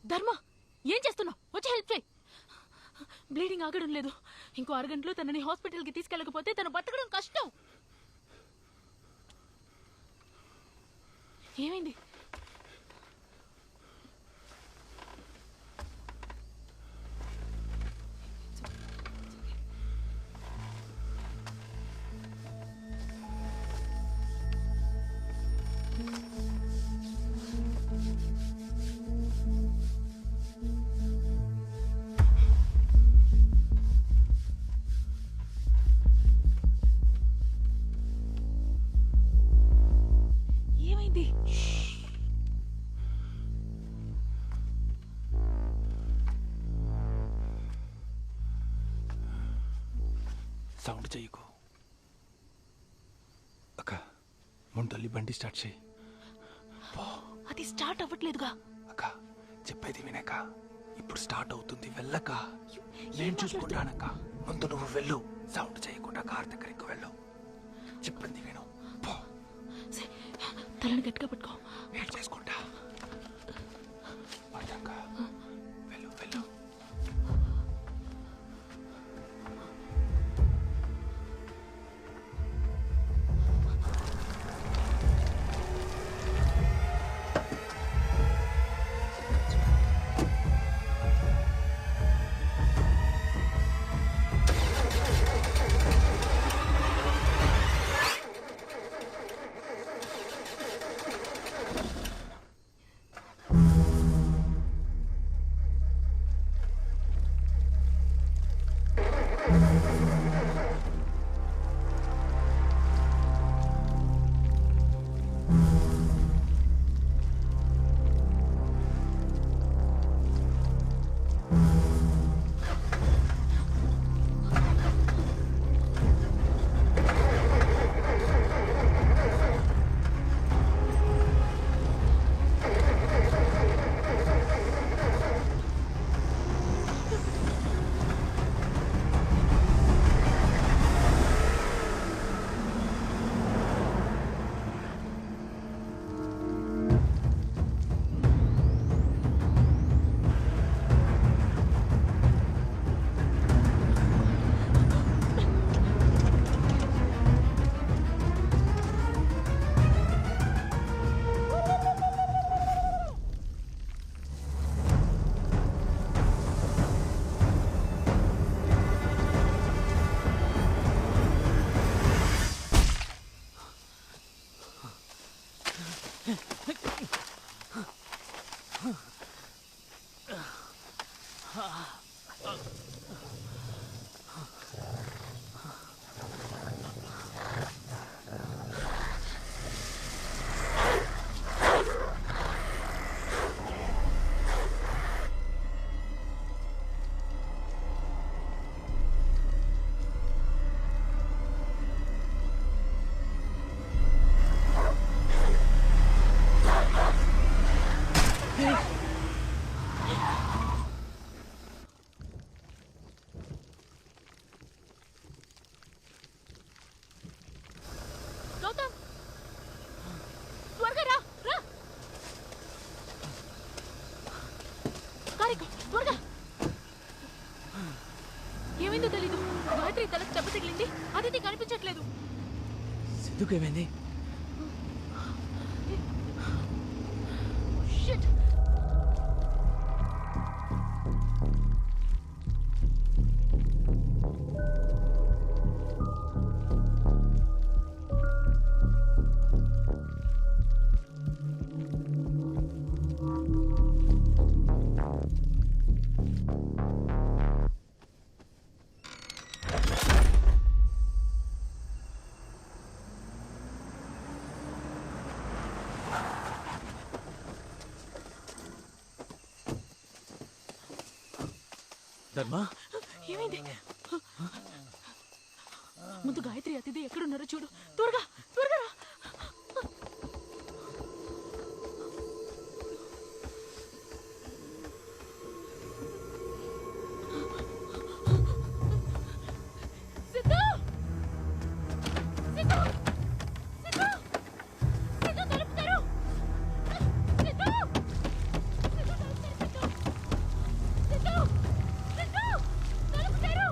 ధర్మ ఏం చేస్తున్నావు వచ్చి హెల్ప్ చేయి బ్లీడింగ్ ఆగడం లేదు ఇంకో అరగంటలో తనని హాస్పిటల్కి తీసుకెళ్ళకపోతే తను బతకడం కష్టం ఏమైంది ఏమైంది సౌండ్ చెయ్యకు అక్క ముందు తల్లి బండి స్టార్ట్ చేయి అది స్టార్ట్ అవ్వట్లేదుగా. అక్క చెప్పేది వినక ఇప్పుడు స్టార్ట్ అవుతుంది వెళ్ళక నేను చూసుకుంటానక్క ముందు నువ్వు వెళ్ళు సౌండ్ చేయకుండా కార్ దగ్గరికి వెళ్ళు చెప్పింది విను తలని గట్టిగా పట్టుకో నేను చేసుకుంటా పడక వెళ్ళు వెళ్ళు గౌతమ్ త్వరగా రా రా కారిక త్వరగా ఏమైందో తెలీదు గాయత్రి తలకు దెబ్బ తగిలింది, అదితి కనిపించట్లేదు. సిద్ధుకు ఏమైంది? షిట్. ధర్మ, ఏమైంది? ముందు గాయత్రి అతిథి ఎక్కడున్నారో చూడు. త్వరగా త్వరగా రా. సిద్ధు! సిద్ధు! సిద్ధు! సిద్ధు, తలుపు తెరు! సిద్ధు! సిద్ధు, తలుపు తెరు, సిద్ధు! సిద్ధు! సిద్ధు! తలుపు తెరు!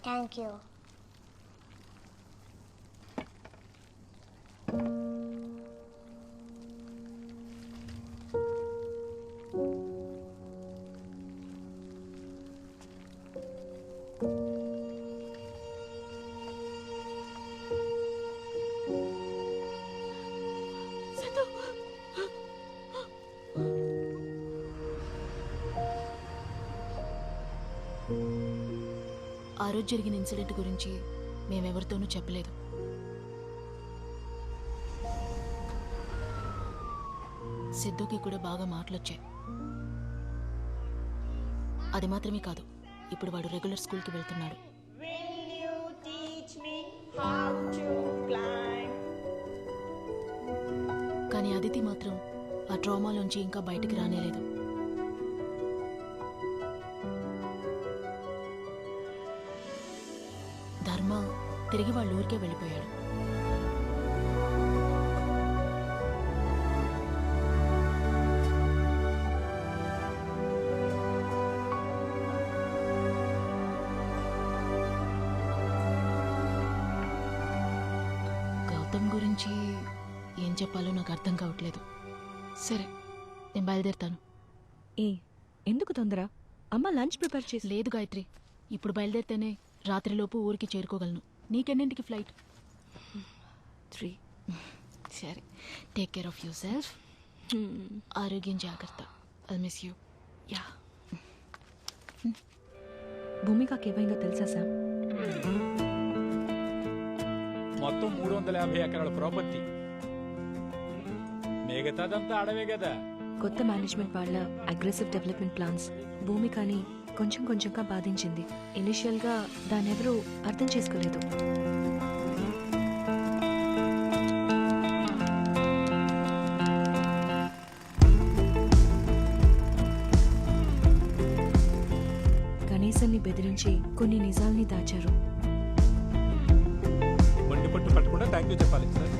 Thank you. ఆ రోజు జరిగిన ఇన్సిడెంట్ గురించి మేమెవరితోనూ చెప్పలేదు. సిద్ధుకి కూడా బాగా మాటలొచ్చాయి. అది మాత్రమే కాదు, ఇప్పుడు వాడు రెగ్యులర్ స్కూల్కి వెళ్తున్నాడు. కానీ అదితి మాత్రం ఆ ట్రామాలోంచి ఇంకా బయటికి రానేలేదు. ధర్మ తిరిగి వాళ్ళ ఊరికే వెళ్ళిపోయాడు. గౌతమ్ గురించి ఏం చెప్పాలో నాకు అర్థం కావట్లేదు. సరే, నేను బయలుదేరుతాను. ఎందుకు తొందర? అమ్మ లంచ్ ప్రిపేర్ చేసి. లేదు గాయత్రి, ఇప్పుడు బయలుదేరితేనే రాత్రిలోపు ఊరికి చేరుకోగలను. నీకెన్నింటికి ఫ్లైట్? 3. సరే, take care of your self. ఆరోగ్యం జాగ్రత్త. I miss you. యా. భూమికకి ఏమైందో తెలుసా సార్? మొత్తం 350 ఎకరాల ప్రాపర్టీ, మిగతాదంతా అడవే కదా. కొత్త మేనేజ్మెంట్ వాళ్ళ అగ్రెసివ్ డెవలప్మెంట్ ప్లాన్స్ భూమికని కొంచెం కొంచెంగా బాధించింది. ఇనిషియల్గా దాన్నెవరూ అర్థం చేసుకోలేదు. గురించి కొన్ని నిజాల్ని దాచారు. బండి పట్టు పట్టకుండా థ్యాంక్ యూ చెప్పాలి సార్.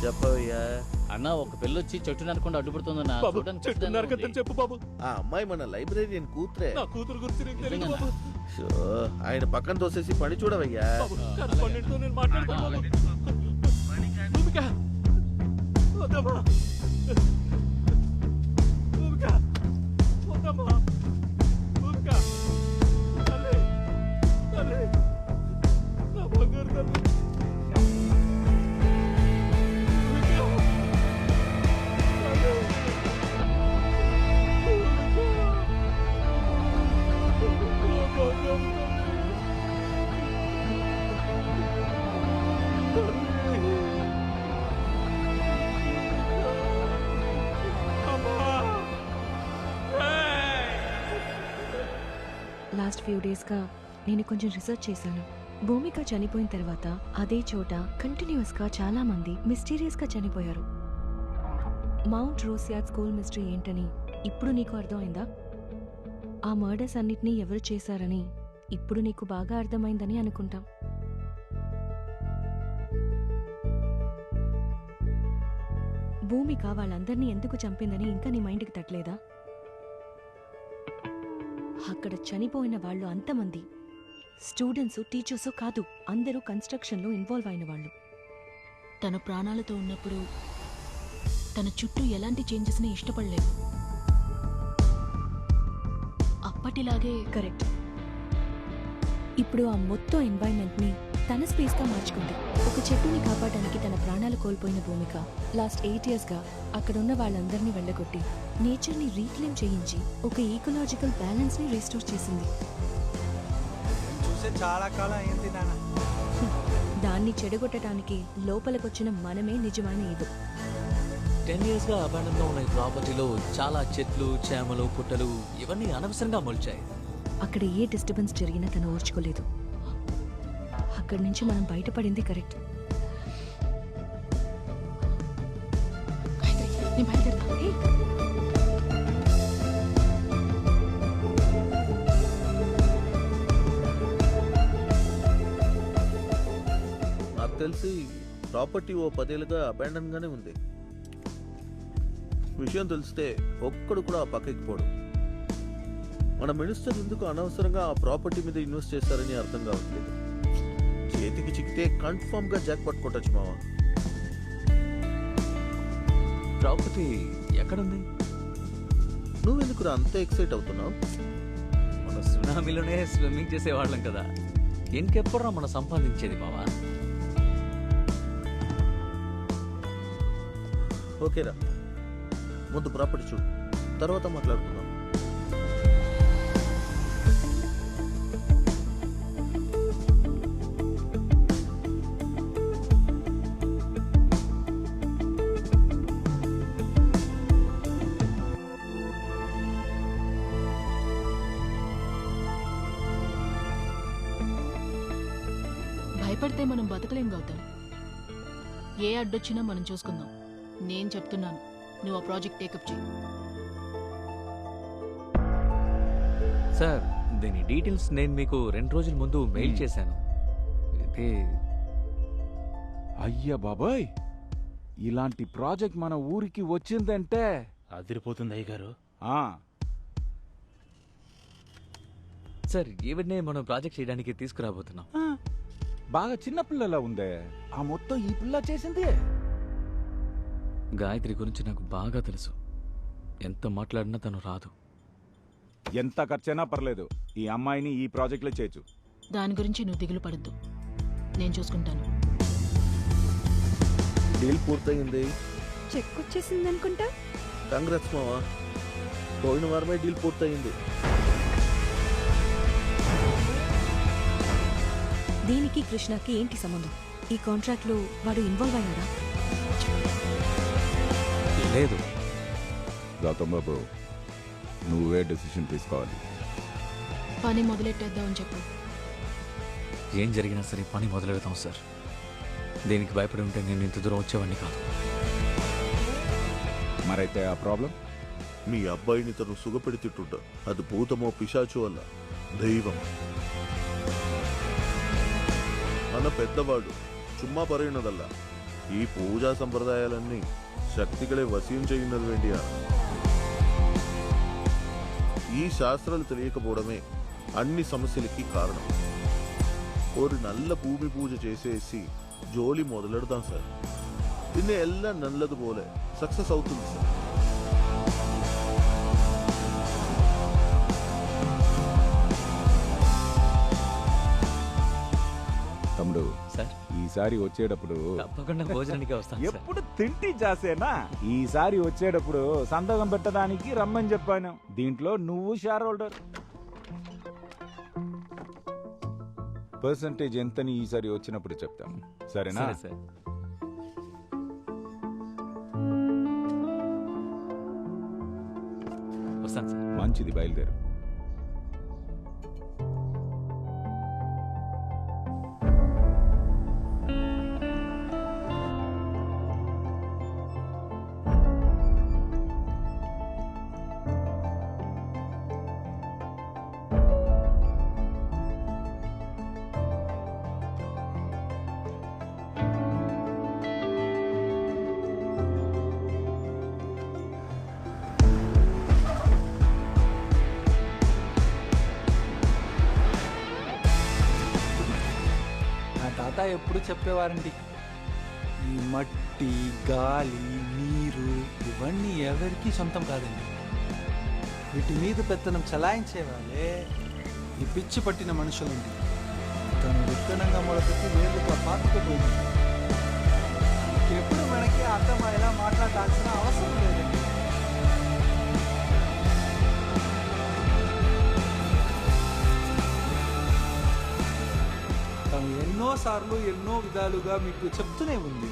చెప్పవయ్యా. అన్న ఒక పిల్లొచ్చి చెట్టు నరకుండా అడ్డుపడుతుందన్న చూడడానికి చెట్టు నరకద్దని చెప్పు బాబు. ఆ అమ్మాయి మన లైబ్రేరియన్ కూతురే. నా కూతురు గురించి నీకు తెలియదు బాబు. షో, ఆయన పక్కన తోసేసి పని చూడవయ్యా. కరెస్పాండెంట్తో నేను మాట్లాడతాను బాబు. భూమిక వద్దమ్మా. భూమిక వద్దమ్మా. భూమిక తల్లి తల్లి నా బంగారు తల్లి. లాస్ట్ ఫ్యూ డేస్గా నేను కొంచెం రీసెర్చ్ చేశాను. భూమిక చనిపోయిన తర్వాత అదే చోట కంటిన్యూస్గా చాలా మంది మిస్టీరియస్గా చనిపోయారు. మౌంట్ రోసియాడ్ స్కూల్ మిస్టరీ ఏంటని ఇప్పుడు నీకు అర్థమైందా? ఆ మర్డర్స్ అన్నిటినీ ఎవరు చేశారని ఇప్పుడు నీకు బాగా అర్థమైందని అనుకుంటాం. భూమిక వాళ్ళందరినీ ఎందుకు చంపిందని ఇంకా నీ మైండ్కి తట్టలేదా? అక్కడ చనిపోయిన వాళ్ళు అంతమంది స్టూడెంట్స్, టీచర్స్ కాదు, అందరూ కన్స్ట్రక్షన్లో ఇన్వాల్వ్ అయిన వాళ్ళు. తన ప్రాణాలతో ఉన్నప్పుడు తన చుట్టూ ఎలాంటి చేంజెస్ని ఇష్టపడలేదు. అప్పటిలాగే కరెక్ట్. ఇప్పుడు ఆ మొత్తం ఎన్వైరన్మెంట్ని తన స్పేస్గా మార్చుకుంది. ఒక చెట్టుని కాపాడడానికి తన ప్రాణాలు కోల్పోయిన భూమిక లాస్ట్ 8 yearsగా అక్కడున్న వాళ్ళందరినీ వెళ్ళగొట్టి నేచర్ని రీక్లెయిమ్ చేయించి ఒక ఈకలాజికల్ బ్యాలెన్స్ని రీస్టోర్ చేసింది. చూసే చాలా కాలం అయింది నాన్న. దాన్ని చెడగొట్టడానికి లోపలికొచ్చిన మనమే నిజమైన ఇది. 10 yearsగా అబాండన్గా ఉన్న ఈ ప్రాపర్టీలో చాలా చెట్లు, చేమలు, పుట్టలు ఇవన్నీ అనవసరంగా మొలిచాయి. అక్కడ ఏ డిస్టర్బెన్స్ జరిగినా తను ఓర్చుకోలేదు. అక్కడి నుంచి మనం బయటపడింది కరెక్ట్. నేను బయలుదేరుతా. నాకు తెలిసి ప్రాపర్టీ ఓ 10 ఏళ్ళుగా అబాండన్ గానే ఉంది. విషయం తెలిస్తే ఒక్కడు కూడా ఆ పక్కకి పోడు. మన మినిస్టర్ ఎందుకు అనవసరంగా ఆ ప్రాపర్టీ మీద ఇన్వెస్ట్ చేశారని అర్థం కావట్లేదు. చేతికి చిక్కితే కన్ఫర్మ్ గా జాక్ పట్టుకోవచ్చు మావా. ప్రాపర్టీ ఎక్కడుంది? నువ్వెందుకు అంత ఎక్సైట్ అవుతున్నావు? మన సునామీలోనే స్విమ్మింగ్ చేసేవాళ్ళం కదా, ఇంకెప్పుడురా మనం సంపాదించేది మావా? ఓకేరా, ముందు ప్రాపర్టీ చూడు, తర్వాత మాట్లాడుకుందాం. భయపడితే మనం బతకలేం గౌతమ్. ఏ అడ్డొచ్చినా మనం చూసుకుందాం. నేను చెప్తున్నాను, నువ్వు ఆ ప్రాజెక్ట్ టేకప్ చేయి. సార్, దీని డీటెయిల్స్ నేను మీకు 2 రోజుల ముందు మెయిల్ చేశాను. అయితే అయ్యా బాబాయ్, ఇలాంటి ప్రాజెక్ట్ మన ఊరికి వచ్చిందంటే అదిరిపోతుంది అయ్యగారు. సార్, ఈవిడ్నే మనం ప్రాజెక్ట్ చేయడానికి తీసుకురాబోతున్నాం. బాగా చిన్నపిల్లలా ఉందే. ఆ మొత్తం ఈ పిల్ల చేసింది. గాయత్రి గురించి నాకు బాగా తెలుసు. ఎంత మాట్లాడినా తను రాదు. ఎంత ఖర్చైనా పర్లేదు, ఈ అమ్మాయిని ఈ ప్రాజెక్ట్లో చేయొచ్చు. దాని గురించి నువ్వు దిగులు పడద్దు, నేను చూసుకుంటాను. డీల్ పూర్తయింది. చెక్ వచ్చేసింది అనుకుంటా. కంగ్రాట్స్ మావా. పోయిన వారమే డీల్ పూర్తయింది. దీనికి కృష్ణకి ఏంటి సంబంధం? ఈ కాంట్రాక్ట్లో వాడు ఇన్వాల్వ్ అయ్యాడా? లేదు. గౌతమ్ బాబు, నువ్వే డెసిషన్ తీసుకోవాలి. పని మొదలెట్టేద్దామని చెప్పు. ఏం జరిగినా సరే పని మొదలెడతాం సార్. దీనికి భయపడి ఉంటే నేను ఇంత దూరం వచ్చేవాడిని కాదు. మరైతే ఆ ప్రాబ్లం? మీ అబ్బాయిని తను సుఖపెడుతుంట. అది భూతమో పిశాచో అల్ల దైవం. మన పెద్దవాడు చుమ్మా പറയുന്നതല്ല. ఈ పూజా సంప్రదాయాలన్నీ శక్తిകളെ వశీం ചെയ്യുന്നത് വേണ്ടിയാ. ఈ శాస్త్రాలు తెలియకపోవడమే అన్ని సమస్యలకి కారణం. ഒരു നല്ല ഭൂമി പൂജ చేసేసి ജോലി మొదలెడదాం సార్. പിന്നെ എല്ലാം നല്ലതുപോലെ సక్సెస్ అవుతుంది సార్. తమ్ముడు సార్, ఈసారి వచ్చేటప్పుడు తప్పకుండా భోజనానికి వస్తాను సార్. ఎప్పుడు తింటి జాసేనా? ఈసారి వచ్చేటప్పుడు సంతకం పెట్టడానికి రమ్మని చెప్పాను. దీంట్లో నువ్వు షేర్ హోల్డర్. పర్సంటేజ్ ఎంతని ఈసారి వచ్చినప్పుడు చెప్తాను, సరేనా? సరే సార్. వస్తాను సార్. మంచిది, బయలుదేరు. తాత ఎప్పుడు చెప్పేవారండి, ఈ మట్టి, గాలి, నీరు ఇవన్నీ ఎవరికీ సొంతం కాదండి. వీటి మీద పెత్తనం చలాయించేవాళ్ళే ఈ పిచ్చి పట్టిన మనుషులండి. తను విత్తనంగా మొదలుపెట్టి వేలుగా పాతుకుపోయింది. ఎప్పుడు మనకి అర్థమయ్యేలా మాట్లాడాల్సిన అవసరం లేదండి. తను ఎన్నోసార్లు ఎన్నో విధాలుగా మీకు చెప్తూనే ఉంది.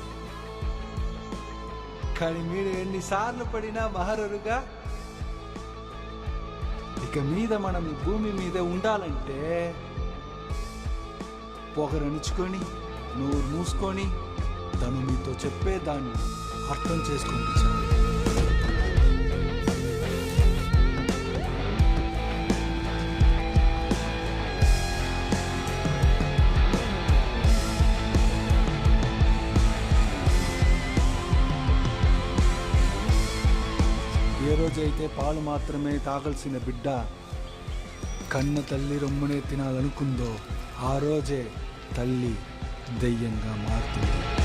కానీ మీరు ఎన్నిసార్లు పడినా మహరరుగా ఇక మీద మనం ఈ భూమి మీద ఉండాలంటే పొగరనుచుకొని నోరు మూసుకొని తను మీతో చెప్పేదాన్ని అర్థం చేసుకోండి చాలు. ఏ రోజైతే పాలు మాత్రమే తాగాల్సిన బిడ్డ కన్న తల్లి రొమ్మునే తినాలనుకుందో ఆ రోజే తల్లి దెయ్యంగా మారుతుంది.